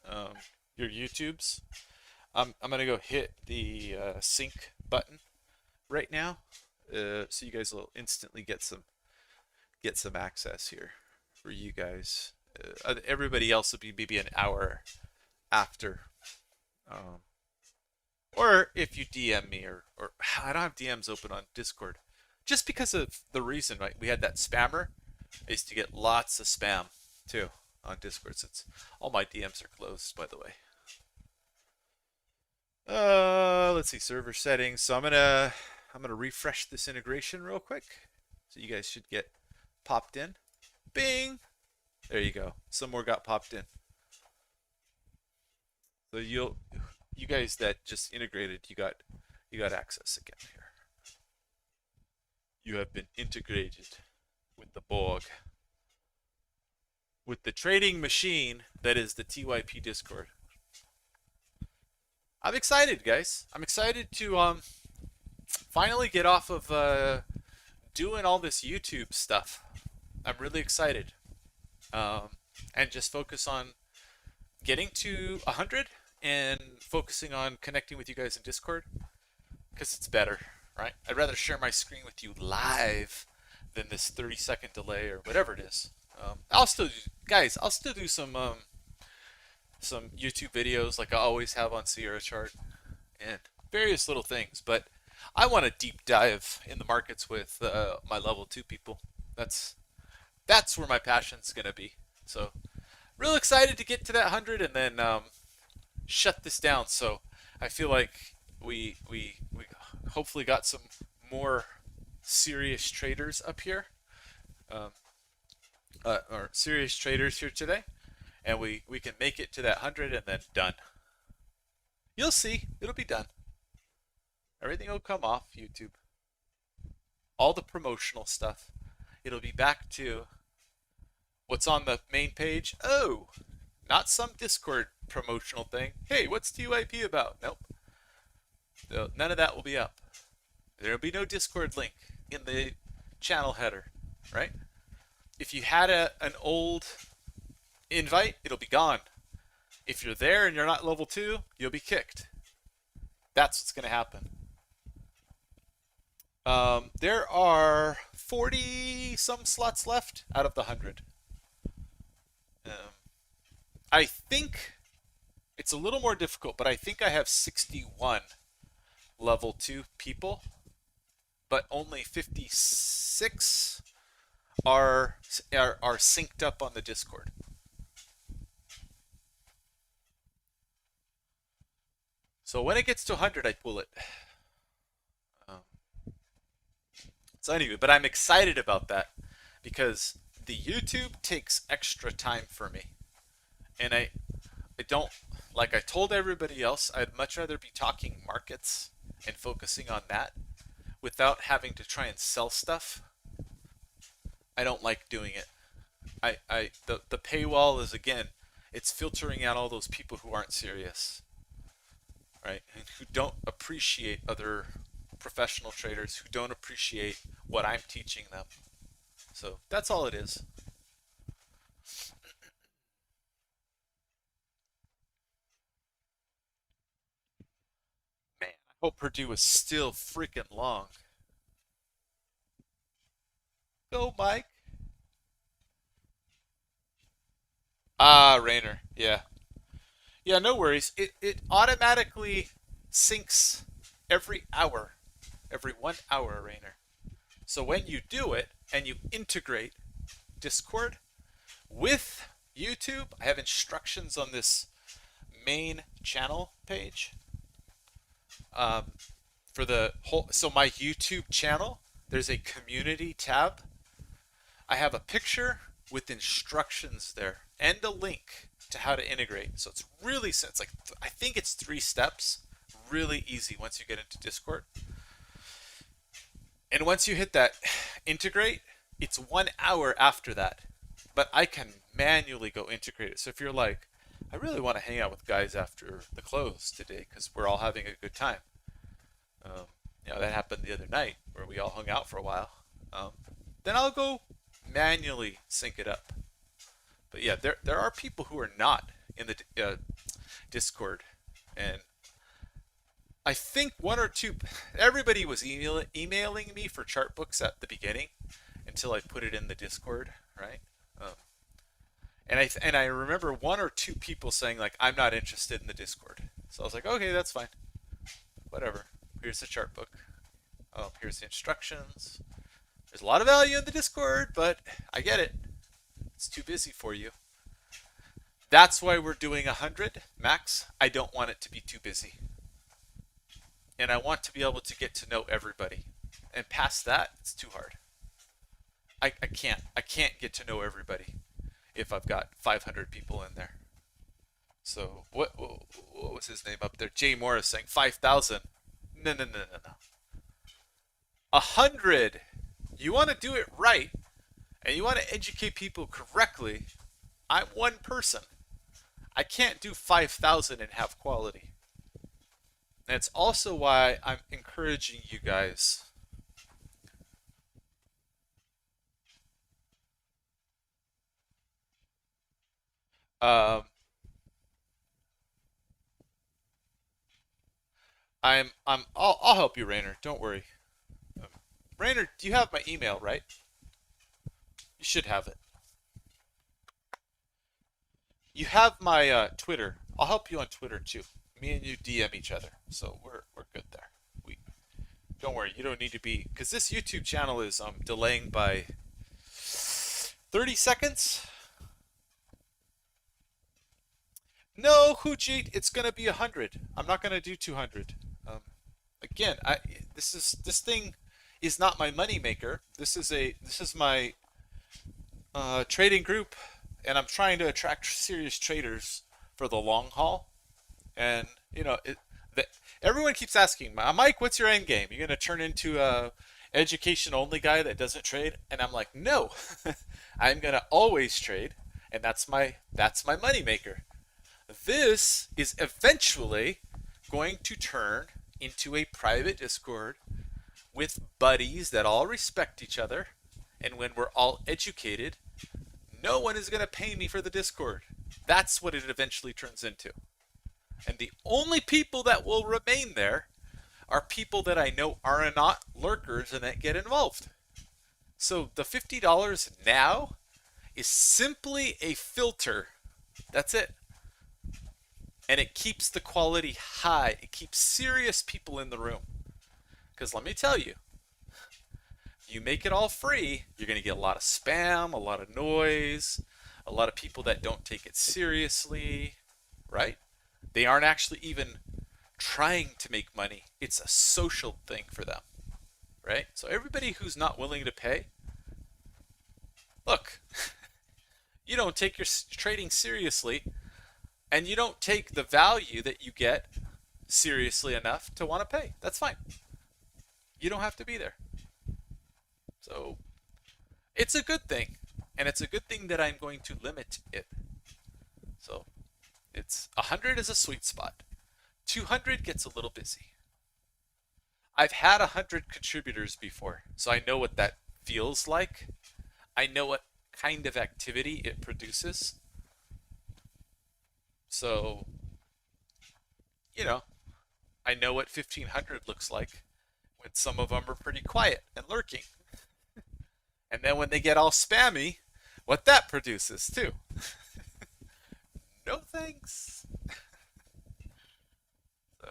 um, your YouTubes, I'm gonna go hit the sync button right now, so you guys will instantly get some access here for you guys. Everybody else will be maybe an hour after. Um, or if you DM me, or I don't have DMs open on Discord, just because of the reason, right? We had that spammer. I used to get lots of spam too on Discord, since all my DMs are closed, by the way. Let's see, server settings. So I'm gonna refresh this integration real quick, so you guys should get popped in. Bing. There you go. Some more got popped in. So you guys that just integrated, you got access again here. You have been integrated with the Borg, with the trading machine that is the TYP Discord. I'm excited, guys. I'm excited to finally get off of doing all this YouTube stuff. I'm really excited, and just focus on getting to 100 and focusing on connecting with you guys in Discord, because it's better, right? I'd rather share my screen with you live than this 30-second delay or whatever it is. I'll still do some YouTube videos like I always have on Sierra Chart and various little things, but I want to deep dive in the markets with my level 2 people. That's where my passion's gonna be. So, real excited to get to that 100 and then shut this down. So I feel like we hopefully got some more serious traders up here, um, or serious traders here today, and we can make it to that 100 and then done. You'll see, it'll be done. Everything will come off YouTube. All the promotional stuff. It'll be back to what's on the main page. Oh, not some Discord promotional thing. Hey, what's TYP about? Nope. So none of that will be up. There'll be no Discord link in the channel header, right? If you had an old invite, it'll be gone. If you're there and you're not level 2, you'll be kicked. That's what's going to happen. There are 40 some slots left out of the 100. I think it's a little more difficult, but I think I have 61 level 2 people, but only 56 are synced up on the Discord. So when it gets to 100, I pull it. So anyway, but I'm excited about that because the YouTube takes extra time for me. And I don't, like I told everybody else, I'd much rather be talking markets and focusing on that without having to try and sell stuff. I don't like doing it. The paywall is, again, it's filtering out all those people who aren't serious, right? And who don't appreciate other professional traders, who don't appreciate what I'm teaching them. So that's all it is. Man, I hope Purdue is still freaking long. Go, Mike. Ah, Rainer. Yeah. Yeah, no worries. It automatically syncs every hour. Every 1 hour, Rainer. So when you do it and you integrate Discord with YouTube, I have instructions on this main channel page. For the whole, so my YouTube channel, there's a community tab. I have a picture with instructions there and a link to how to integrate. So it's really, it's like, I think it's 3 steps. Really easy once you get into Discord. And once you hit that integrate, it's 1 hour after that. But I can manually go integrate it. So if you're like, I really want to hang out with guys after the close today because we're all having a good time. That happened the other night where we all hung out for a while. Then I'll go manually sync it up. But yeah, there are people who are not in the Discord, and I think 1 or 2. Everybody was emailing me for chartbooks at the beginning until I put it in the Discord, right? And I remember 1 or 2 people saying like, I'm not interested in the Discord. So I was like, okay, that's fine. Whatever. Here's the chart book. Here's the instructions. There's a lot of value in the Discord, but I get it. It's too busy for you. That's why we're doing 100 max. I don't want it to be too busy. And I want to be able to get to know everybody. And past that, it's too hard. I can't get to know everybody if I've got 500 people in there. So what was his name up there? Jay Morris saying 5,000. No. 100. You want to do it right, and you want to educate people correctly. I'm one person. I can't do 5,000 and have quality. And it's also why I'm encouraging you guys. I'll help you, Rainer. Don't worry. Rainer, do you have my email, right? You should have it. You have my Twitter. I'll help you on Twitter too. Me and you DM each other, so we're good there. Don't worry. You don't need to be, because this YouTube channel is delaying by 30 seconds. No, Hujit, it's gonna be 100. I'm not gonna do 200. Again, this thing is not my money maker. This is my trading group, and I'm trying to attract serious traders for the long haul. And everyone keeps asking, Mike, what's your end game? You're gonna turn into a education only guy that doesn't trade? And I'm like, no, I'm gonna always trade, and that's my money maker. This is eventually going to turn into a private Discord with buddies that all respect each other. And when we're all educated, no one is going to pay me for the Discord. That's what it eventually turns into. And the only people that will remain there are people that I know are not lurkers and that get involved. So the $50 now is simply a filter. That's it. And it keeps the quality high. It keeps serious people in the room. Because let me tell you, you make it all free, you're going to get a lot of spam, a lot of noise, a lot of people that don't take it seriously, right? They aren't actually even trying to make money. It's a social thing for them, right? So everybody who's not willing to pay, look, you don't take your trading seriously, and you don't take the value that you get seriously enough to want to pay. That's fine. You don't have to be there. So it's a good thing, and it's a good thing that I'm going to limit it. So it's 100 is a sweet spot. 200 gets a little busy. I've had 100 contributors before, so I know what that feels like. I know what kind of activity it produces. So, you know, I know what 1500 looks like when some of them are pretty quiet and lurking. And then when they get all spammy, what that produces too. No thanks. So,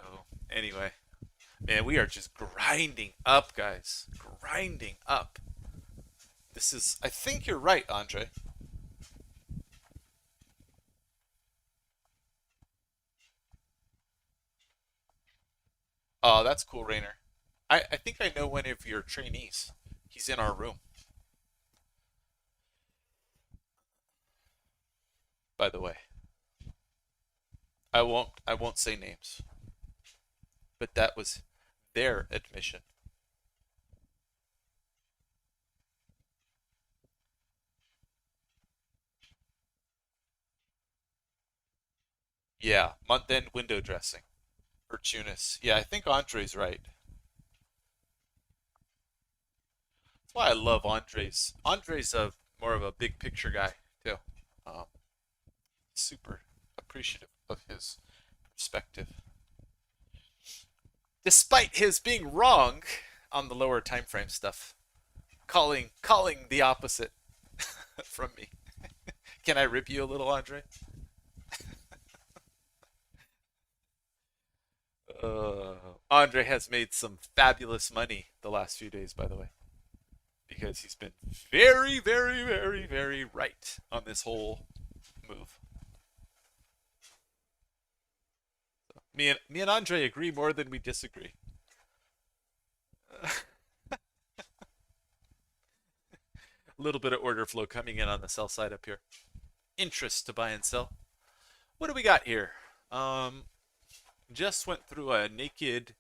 anyway. Man, we are just grinding up, guys. Grinding up. This is, I think you're right, Andre. Oh, that's cool, Rainer. I think I know one of your trainees. He's in our room, by the way. I won't say names. But that was their admission. Yeah, month-end window dressing. Or Tunis. Yeah, I think Andre's right. That's why I love Andre's. Andre's a more of a big picture guy too. Um, Super appreciative of his perspective, despite his being wrong on the lower time frame stuff, calling the opposite from me. Can I rip you a little, Andre? Andre has made some fabulous money the last few days, by the way, because he's been very, very, very, very right on this whole move. Me and Andre agree more than we disagree. A little bit of order flow coming in on the sell side up here. Interest to buy and sell. What do we got here? Just went through a naked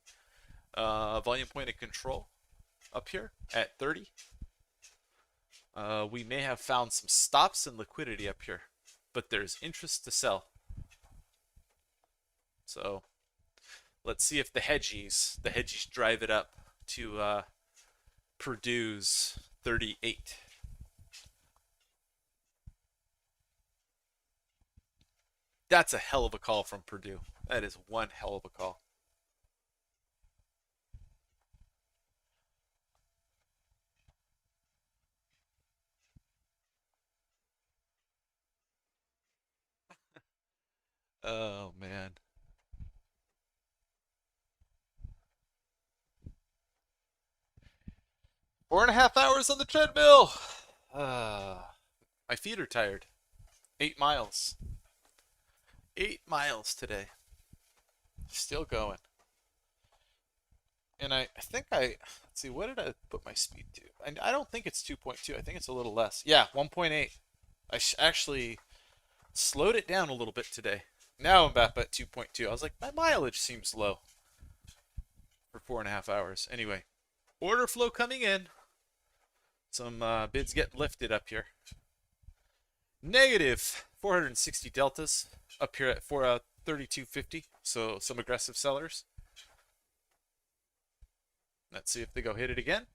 volume point of control up here at 30. We may have found some stops and liquidity up here, but there's interest to sell. So let's see if the hedgies drive it up to Purdue's 38. That's a hell of a call from Purdue. That is one hell of a call. Oh man. 4.5 hours on the treadmill. My feet are tired. 8 miles. 8 miles today. Still going. And I think let's see, what did I put my speed to? I don't think it's 2.2. I think it's a little less. Yeah, 1.8. I actually slowed it down a little bit today. Now I'm back at 2.2. I was like, my mileage seems low for 4.5 hours. Anyway, order flow coming in. Some bids getting lifted up here. Negative 460 deltas up here at 32.50. So some aggressive sellers. Let's see if they go hit it again.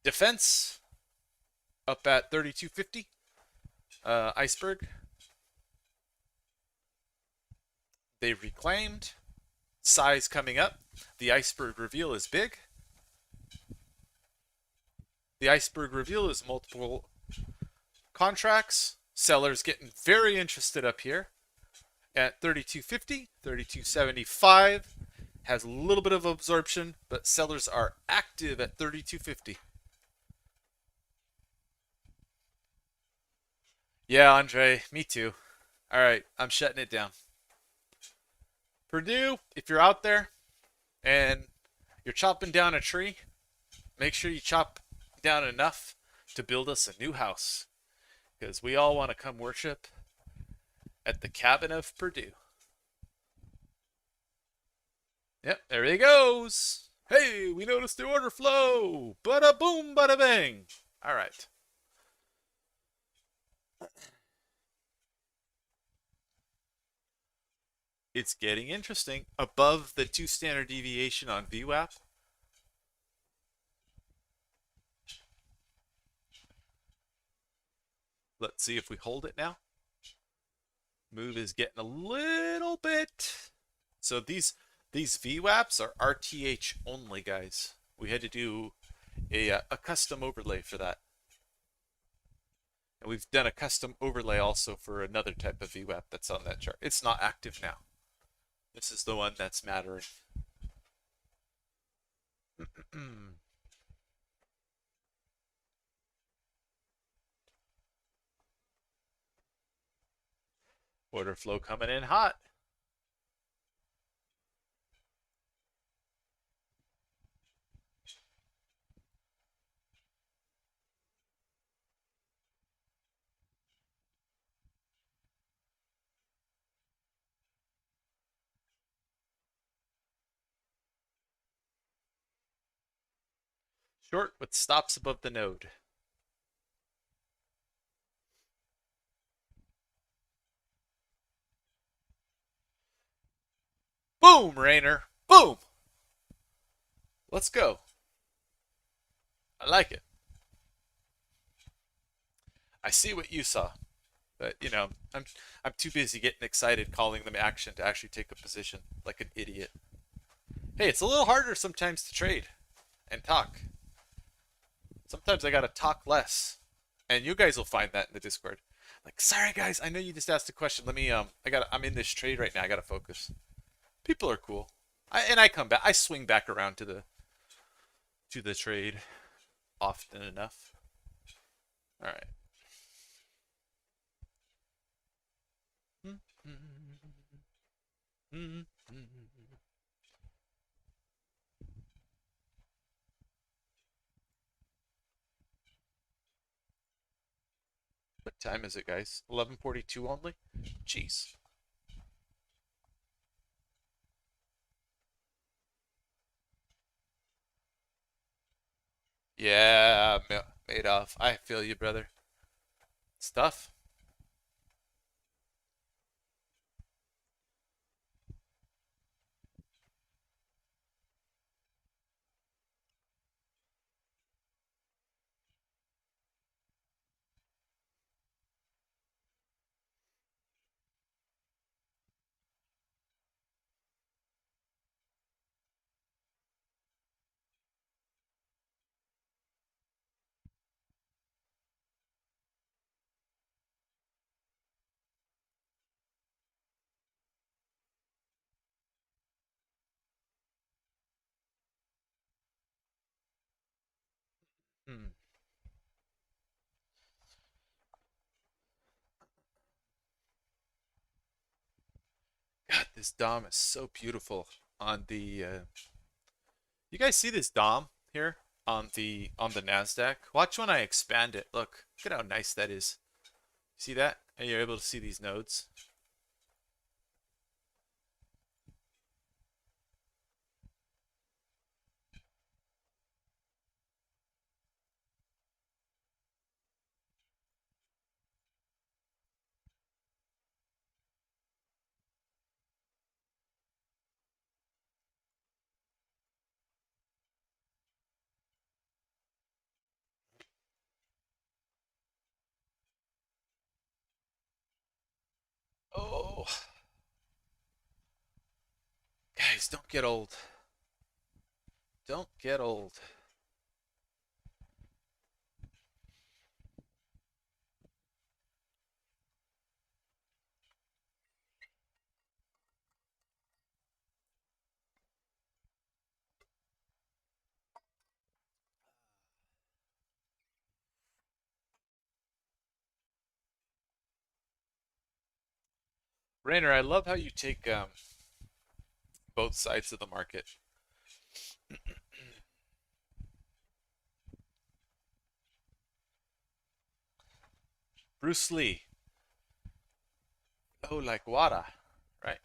Defense up at 3250. Iceberg. They reclaimed. Size coming up. The iceberg reveal is big. The iceberg reveal is multiple contracts. Sellers getting very interested up here at 3250, 3275. Has a little bit of absorption, but sellers are active at 3250. Yeah, Andre, me too. All right, I'm shutting it down. Purdue, if you're out there and you're chopping down a tree, make sure you chop down enough to build us a new house, because we all want to come worship at the cabin of Purdue. Yep, there he goes. Hey, we noticed the order flow. Bada boom, bada bang. All right. It's getting interesting. Above the 2 standard deviation on VWAP. Let's see if we hold it now. Move is getting a little bit. So these VWAPs are RTH only, guys. We had to do a custom overlay for that. And we've done a custom overlay also for another type of VWAP that's on that chart. It's not active now. This is the one that's mattering. Order flow coming in hot. Short with stops above the node. Boom, Rainer. Boom. Let's go. I like it. I see what you saw. But, you know, I'm too busy getting excited calling them action to actually take a position like an idiot. Hey, it's a little harder sometimes to trade and talk. Sometimes I gotta talk less. And you guys will find that in the Discord. Like, sorry guys, I know you just asked a question. Let me I'm in this trade right now. I gotta focus. People are cool. I come back. I swing back around to the trade often enough. All right. What time is it, guys? 11:42 only? Jeez. Yeah, made off. I feel you, brother. It's tough. Hmm. God, this Dom is so beautiful on the. You guys see this Dom here on the Nasdaq? Watch when I expand it. Look at how nice that is. See that? And you're able to see these nodes. Please don't get old. Don't get old. Rainer, I love how you take both sides of the market. Bruce Lee. Oh, like water. Right.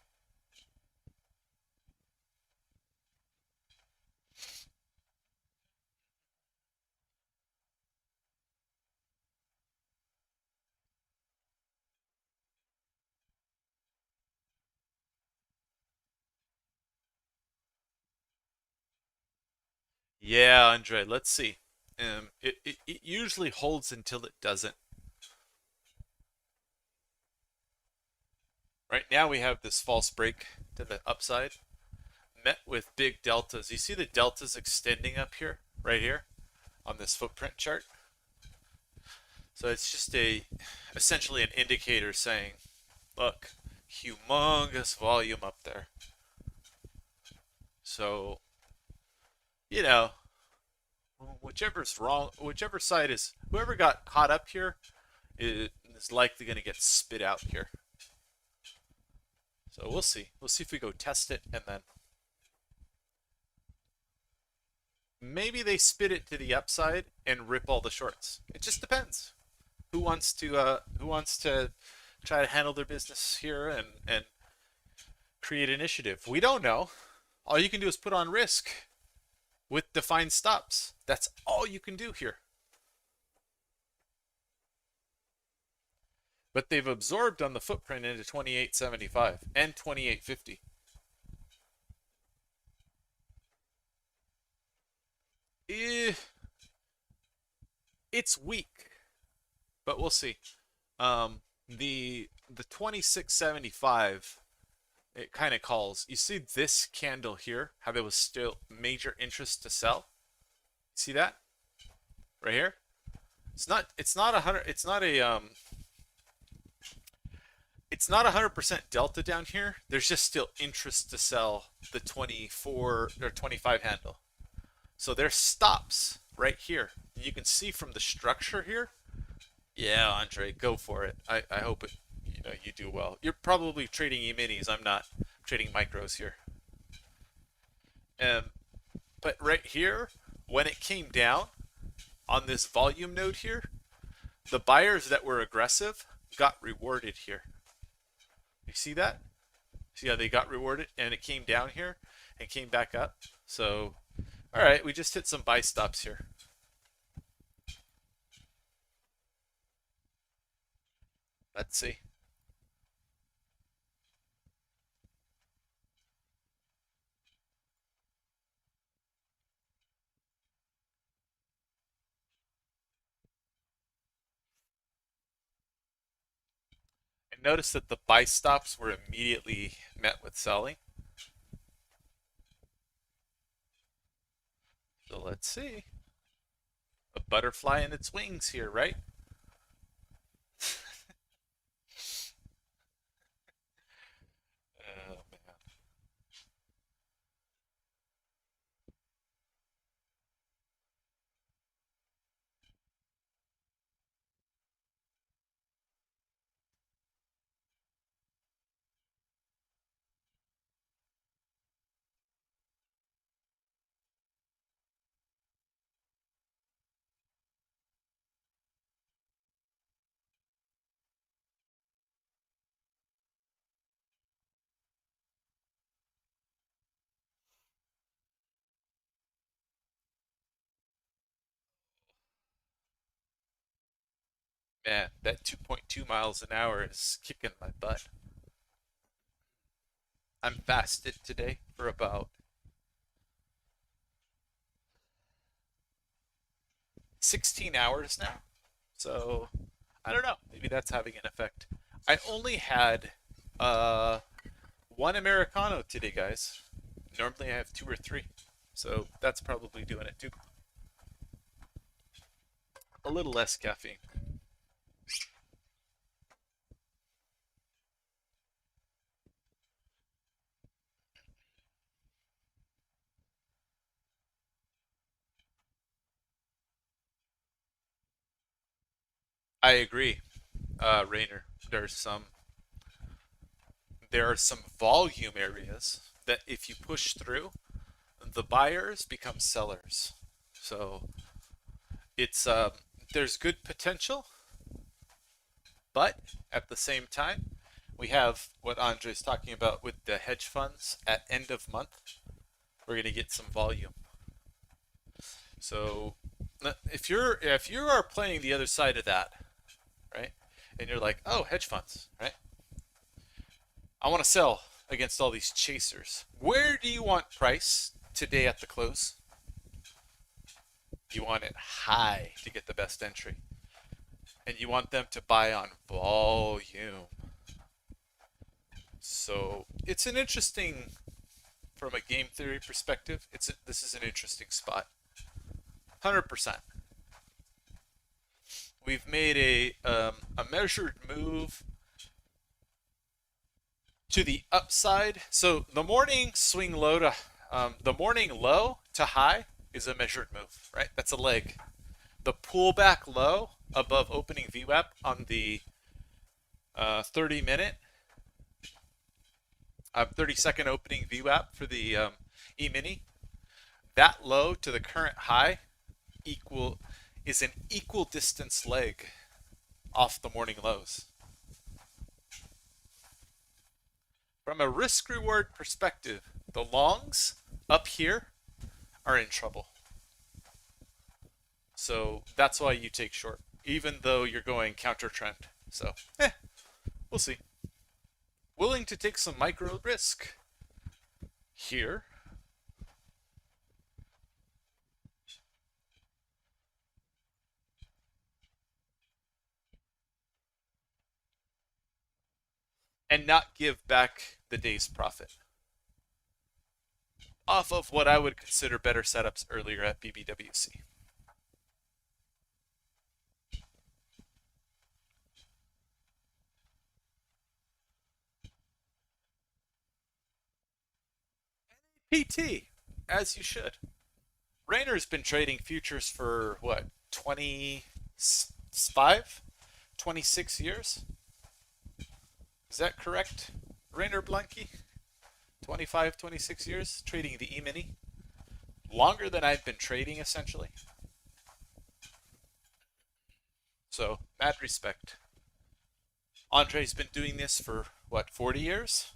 Yeah, Andre, let's see. It usually holds until it doesn't. Right now we have this false break to the upside, met with big deltas. You see the deltas extending up here, right here, on this footprint chart? So it's just essentially an indicator saying, look, humongous volume up there. So, you know, whichever's wrong, whichever side is, whoever got caught up here is likely going to get spit out here. So we'll see. We'll see if we go test it and then maybe they spit it to the upside and rip all the shorts. It just depends. Who wants to try to handle their business here and create initiative? We don't know. All you can do is put on risk with defined stops. That's all you can do here. But they've absorbed on the footprint into 28.75 and 28.50. It's weak, but we'll see. The 26.75, it kind of calls. You see this candle here, how there was still major interest to sell. See that right here? It's not 100. It's not 100% delta down here. There's just still interest to sell the 24 or 25 handle. So there's stops right here. You can see from the structure here. Yeah, Andre, go for it. I hope you do well. You're probably trading E-minis. I'm not. I'm trading micros here. But right here, when it came down on this volume node here, the buyers that were aggressive got rewarded here. You see that? See how they got rewarded and it came down here and came back up? So, all right, we just hit some buy stops here. Let's see. And notice that the buy stops were immediately met with selling. So let's see. A butterfly in its wings here, right? Oh, man. Man, that 2.2 miles an hour is kicking my butt. I'm fasted today for about 16 hours now. So, I don't know. Maybe that's having an effect. I only had one Americano today, guys. Normally I have 2 or 3. So that's probably doing it too. A little less caffeine. I agree, Rainer. There are some volume areas that if you push through, the buyers become sellers. So it's there's good potential, but at the same time, we have what Andre's talking about with the hedge funds at end of month. We're going to get some volume. So if you are playing the other side of that, right, and you're like, oh, hedge funds, right? I want to sell against all these chasers. Where do you want price today at the close? You want it high to get the best entry. And you want them to buy on volume. So it's an interesting, from a game theory perspective, this is an interesting spot. 100%. We've made a measured move to the upside. So the morning swing low to the morning low to high is a measured move, right? That's a leg. The pullback low above opening VWAP on the 30-minute, 30-second opening VWAP for the E-mini, that low to the current high is an equal distance leg off the morning lows. From a risk reward perspective, the longs up here are in trouble. So that's why you take short, even though you're going counter trend. So, we'll see. Willing to take some micro risk here. And not give back the day's profit off of what I would consider better setups earlier at BBWC. PT, as you should. Rainer's been trading futures for what, 25, 26 years? Is that correct, Rainer Blanky? 25, 26 years trading the E-mini? Longer than I've been trading, essentially. So, mad respect. Andre's been doing this for, what, 40 years?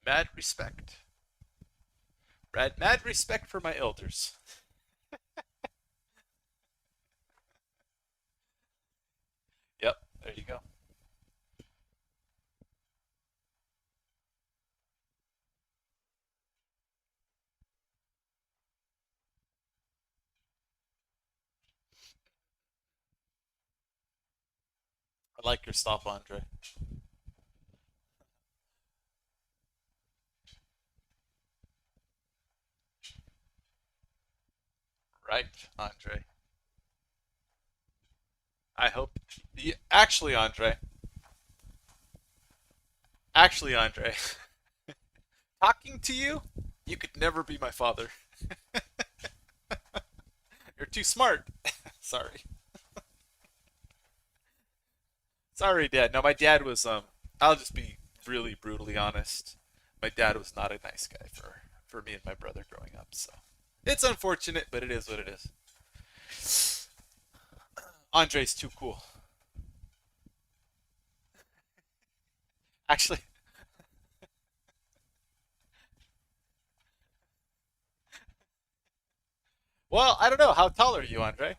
Mad respect. Mad respect for my elders. Yep, there you go. I like your stop, Andre. Right, Andre. I hope. Actually, Andre, talking to you, you could never be my father. You're too smart. Sorry. Sorry, Dad. No, my dad was I'll just be really brutally honest. My dad was not a nice guy for me and my brother growing up, so it's unfortunate, but it is what it is. Andre's too cool. Actually, well, I don't know. How tall are you, Andre?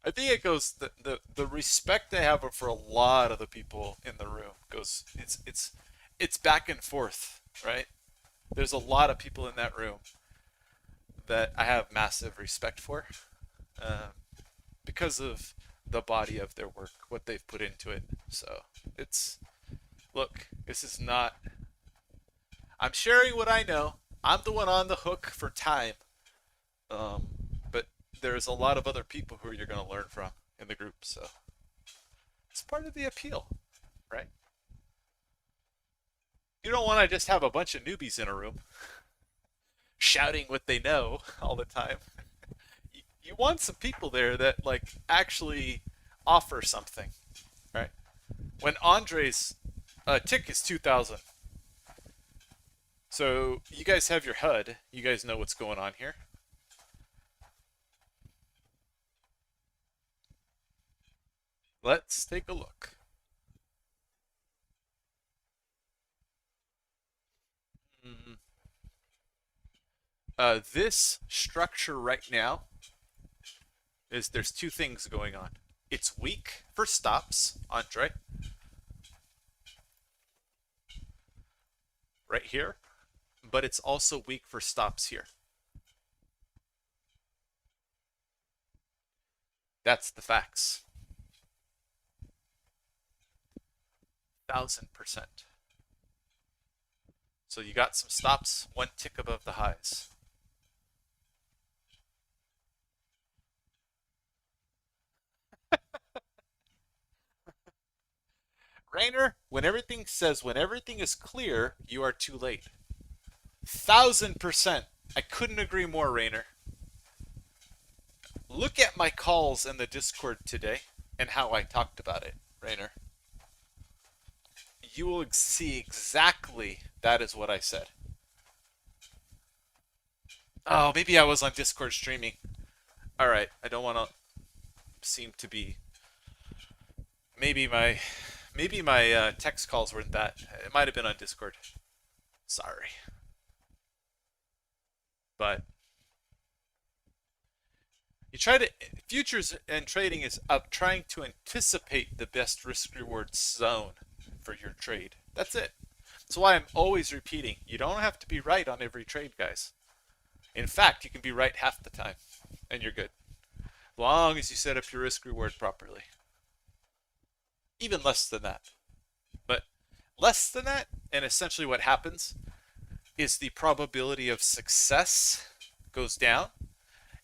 I think it goes the respect I have for a lot of the people in the room goes it's back and forth, right? There's a lot of people in that room that I have massive respect for, uh, because of the body of their work, what they've put into it. So it's, look, this is not, I'm sharing what I know. I'm the one on the hook for time. Um, but there's a lot of other people who you're going to learn from in the group. So it's part of the appeal, right? You don't want to just have a bunch of newbies in a room shouting what they know all the time. You want some people there that like actually offer something, right? When Andre's tick is 2,000. So you guys have your HUD. You guys know what's going on here. Let's take a look. This structure right now is there's two things going on. It's weak for stops, Andre, right here, but it's also weak for stops here. That's the facts. 1,000%. So you got some stops, one tick above the highs. Rainer, when everything is clear, you are too late. 1,000%. I couldn't agree more, Rainer. Look at my calls in the Discord today and how I talked about it, Rainer. You will see exactly that is what I said. Oh, maybe I was on Discord streaming. Alright, I don't want to seem to be... Maybe my text calls weren't that. It might have been on Discord. Sorry. But you try to, futures and trading is up trying to anticipate the best risk reward zone for your trade. That's it. That's why I'm always repeating, you don't have to be right on every trade, guys. In fact, you can be right half the time and you're good. As long as you set up your risk reward properly. Even less than that. But less than that, and essentially what happens is the probability of success goes down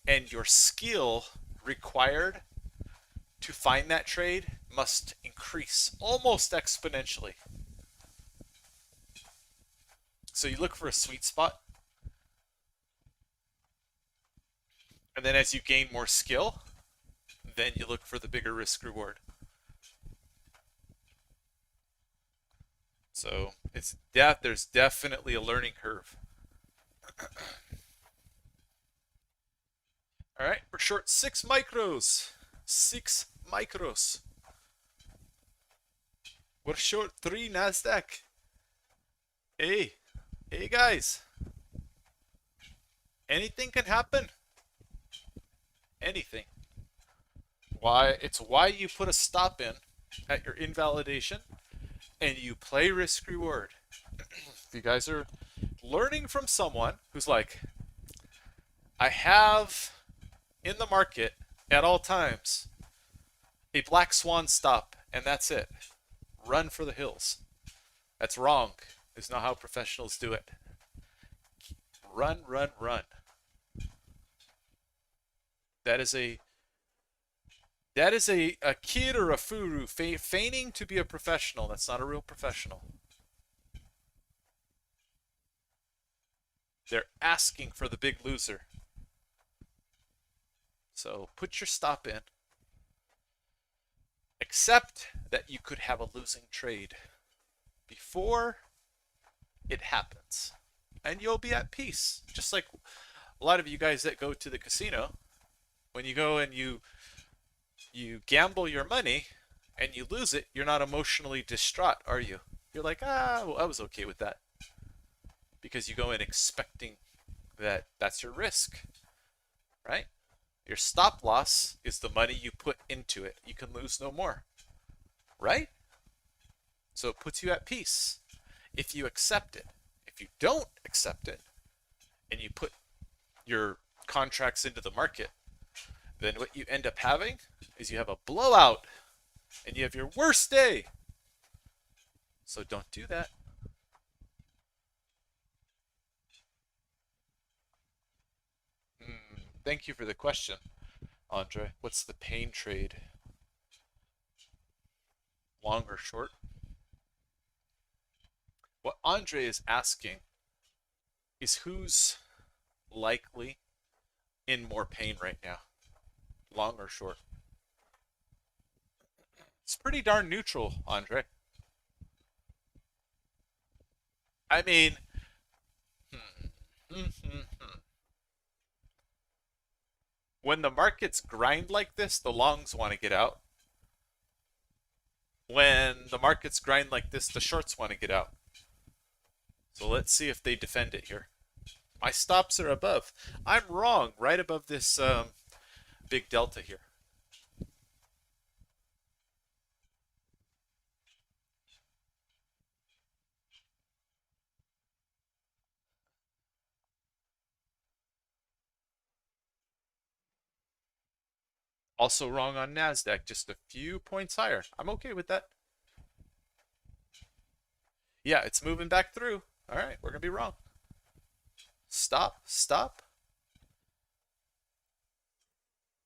and your skill required to find that trade must increase almost exponentially. So you look for a sweet spot, and then as you gain more skill, then you look for the bigger risk reward. So there's definitely a learning curve. All right, we're short 6 micros. 6 micros. We're short 3 NASDAQ. Hey guys. Anything can happen. Anything. It's why you put a stop in at your invalidation and you play risk reward. If you guys are learning from someone who's like, I have in the market at all times a black swan stop and that's it. Run for the hills. That's wrong. It's not how professionals do it. Run, run, run. That is a kid or a furu feigning to be a professional. That's not a real professional. They're asking for the big loser. So put your stop in. Accept that you could have a losing trade before it happens. And you'll be at peace. Just like a lot of you guys that go to the casino, when you go and you gamble your money and you lose it, you're not emotionally distraught, are you? You're like, well, I was okay with that. Because you go in expecting that that's your risk, right? Your stop loss is the money you put into it. You can lose no more, right? So it puts you at peace if you accept it. If you don't accept it and you put your contracts into the market, then what you end up having is you have a blowout and you have your worst day. So don't do that. Thank you for the question, Andre. What's the pain trade? Long or short? What Andre is asking is who's likely in more pain right now, long or short? It's pretty darn neutral, Andre. I mean, when the markets grind like this, the longs want to get out. When the markets grind like this, the shorts want to get out. So let's see if they defend it here. My stops are above. I'm wrong, right above this big delta here. Also wrong on NASDAQ, just a few points higher. I'm okay with that. Yeah, it's moving back through. All right, we're going to be wrong. Stop, stop.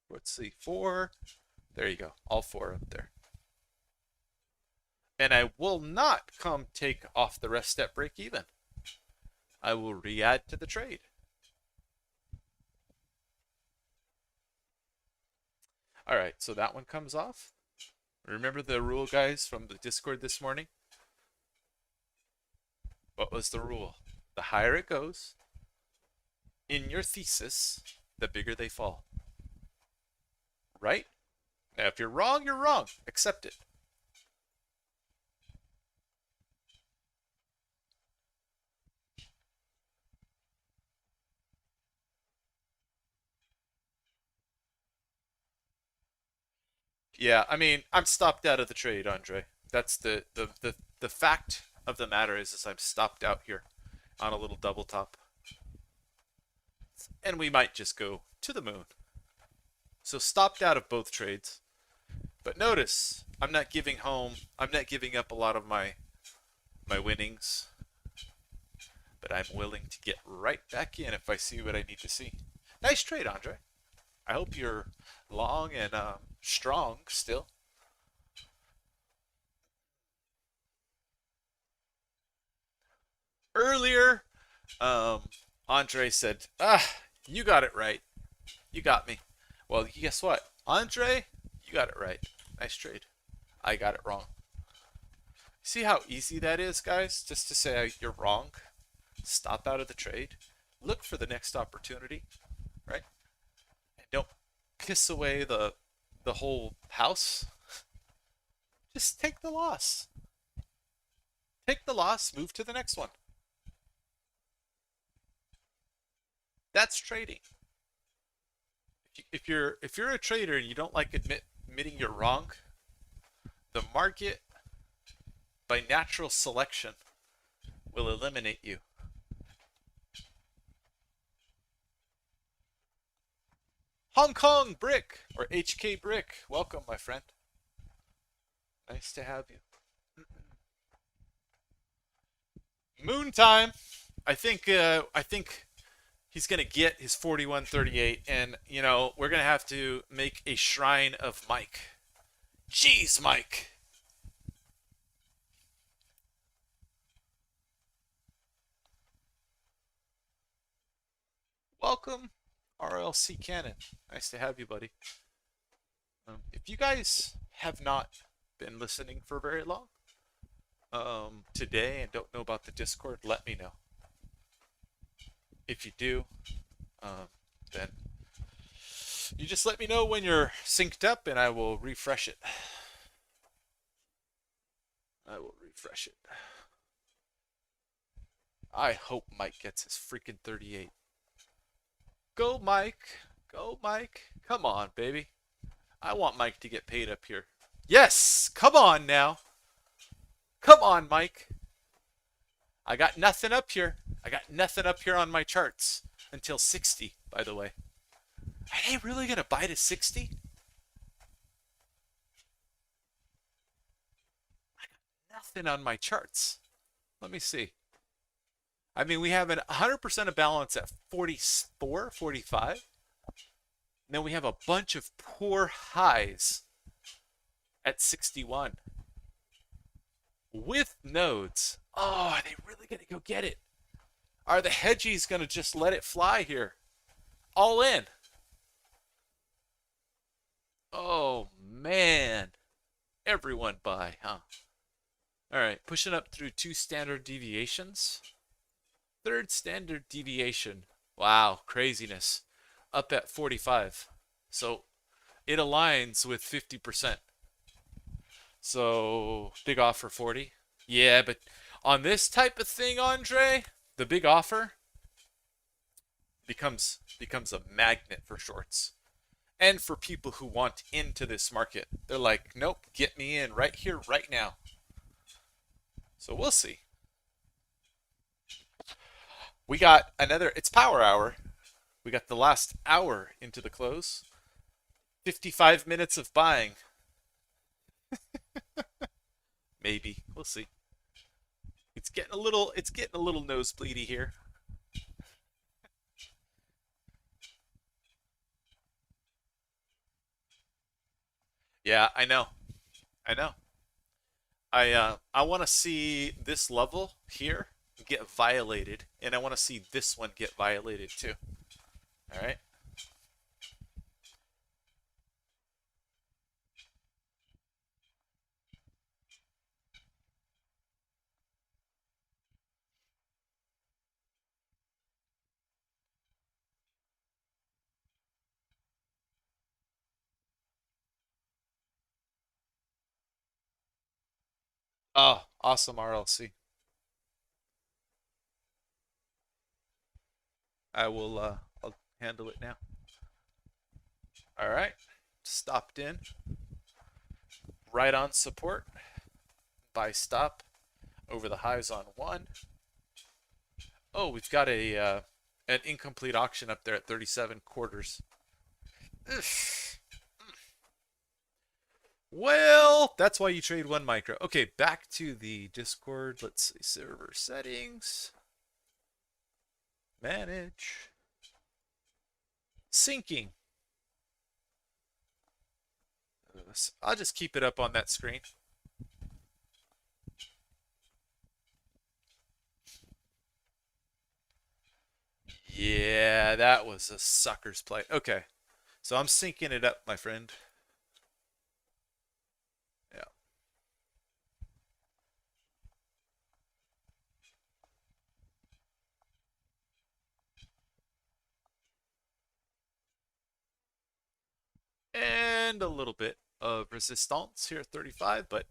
Let's see, 4. There you go, all 4 up there. And I will not come take off the rest at break even. I will re-add to the trade. All right, so that one comes off. Remember the rule, guys, from the Discord this morning? What was the rule? The higher it goes in your thesis, the bigger they fall. Right? Now, if you're wrong, you're wrong. Accept it. Yeah, I mean, I'm stopped out of the trade, Andre. That's the fact of the matter is I'm stopped out here on a little double top. And we might just go to the moon. So stopped out of both trades. But notice, I'm not giving up a lot of my winnings. But I'm willing to get right back in if I see what I need to see. Nice trade, Andre. I hope you're long and strong still. Earlier, Andre said, you got it right. You got me. Well, guess what? Andre, you got it right. Nice trade. I got it wrong. See how easy that is, guys? Just to say you're wrong. Stop out of the trade. Look for the next opportunity, right? And don't piss away the whole house. Just take the loss. Take the loss, move to the next one. That's trading. If you're a trader and you don't like admitting you're wrong, the market, by natural selection, will eliminate you. Hong Kong Brick, or HK Brick, welcome, my friend. Nice to have you. Moon time. I think he's gonna get his 41.38, and you know we're gonna have to make a shrine of Mike. Jeez, Mike. Welcome, RLC Cannon. Nice to have you, buddy. If you guys have not been listening for very long today and don't know about the Discord, let me know. If you do, then you just let me know when you're synced up and I will refresh it. I hope Mike gets his freaking 38. Go, Mike. Go, Mike. Come on, baby. I want Mike to get paid up here. Yes! Come on now. Come on, Mike. I got nothing up here. I got nothing up here on my charts until 60, by the way. Are they really going to buy to 60? Nothing on my charts. Let me see. I mean, we have an 100% of balance at 44, 45. And then we have a bunch of poor highs at 61 with nodes. Oh, are they really going to go get it? Are the hedgies going to just let it fly here? All in. Oh, man. Everyone buy, huh? All right, pushing up through 2 standard deviations. Third standard deviation. Wow, craziness. Up at 45. So it aligns with 50%. So big offer 40. Yeah, but on this type of thing, Andre, the big offer becomes a magnet for shorts. And for people who want into this market. They're like, nope, get me in right here, right now. So we'll see. We got another, it's power hour. We got the last hour into the close. 55 minutes of buying. Maybe. We'll see. It's getting a little nosebleedy here. Yeah, I know. I know. I want to see this level here get violated, and I want to see this one get violated too. All right. Oh, awesome RLC. I'll handle it now. All right. Stopped in. Right on support. Buy stop over the highs on 1. Oh, we've got an incomplete auction up there at 37 quarters. Ugh. Well, that's why you trade 1 micro. Okay, back to the Discord. Let's see, server settings. Manage. Syncing. I'll just keep it up on that screen. Yeah, that was a sucker's play. Okay, so I'm syncing it up, my friend. Yeah. And a little bit of resistance here at 35, but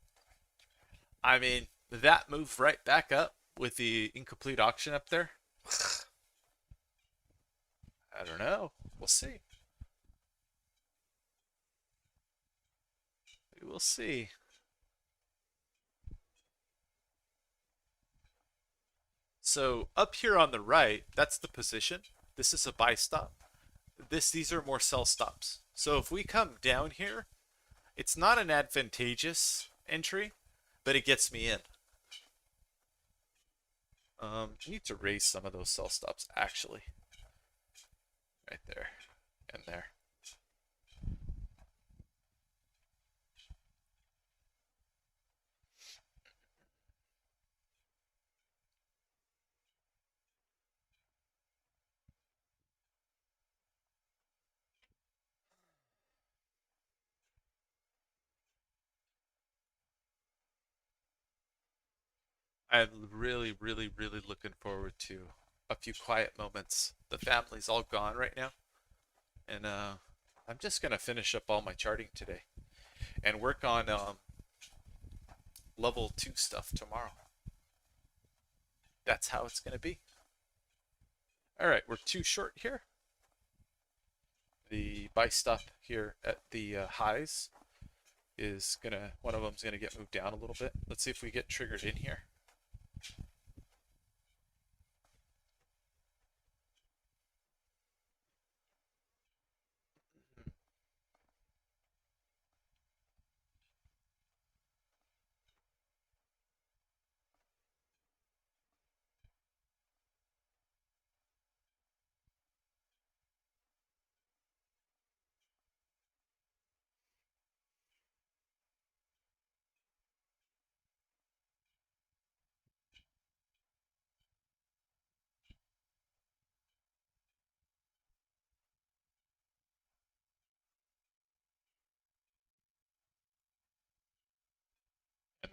I mean, that moved right back up with the incomplete auction up there. I don't know. We'll see. We will see. So up here on the right, that's the position. This is a buy stop. These are more sell stops. So if we come down here, it's not an advantageous entry, but it gets me in. I need to raise some of those sell stops actually. Right there and there. I'm really, really, really looking forward to a few quiet moments. The family's all gone right now, and I'm just gonna finish up all my charting today and work on level 2 stuff tomorrow. That's how it's gonna be. All right, we're too short here. The buy stop here at the highs is gonna, one of them's gonna get moved down a little bit. Let's see if we get triggered in here.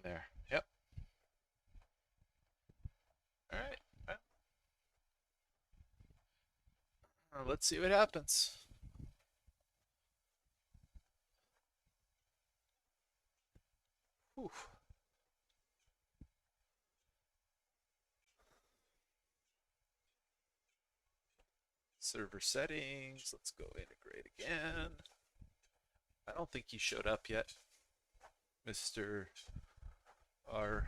there. Yep. All right. Let's see what happens. Whew. Server settings. Let's go integrate again. I don't think he showed up yet. Mr. R.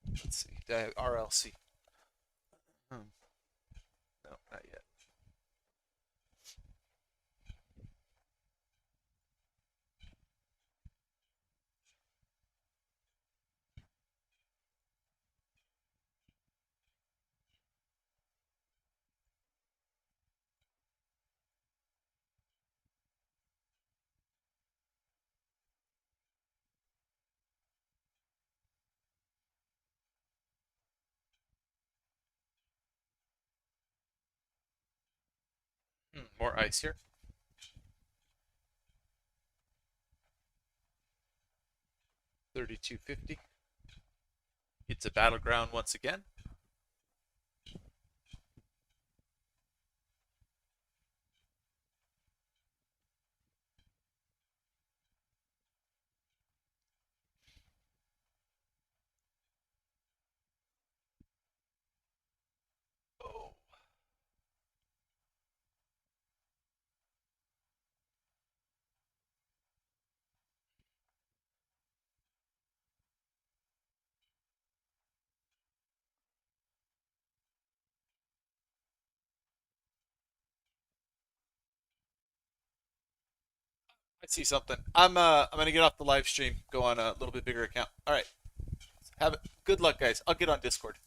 Let's see. RLC. No, not yet. More ice here. $32.50. It's a battleground once again. Oh. I see something. I'm gonna get off the live stream, go on a little bit bigger account. All right. Have it. Good luck, guys. I'll get on Discord.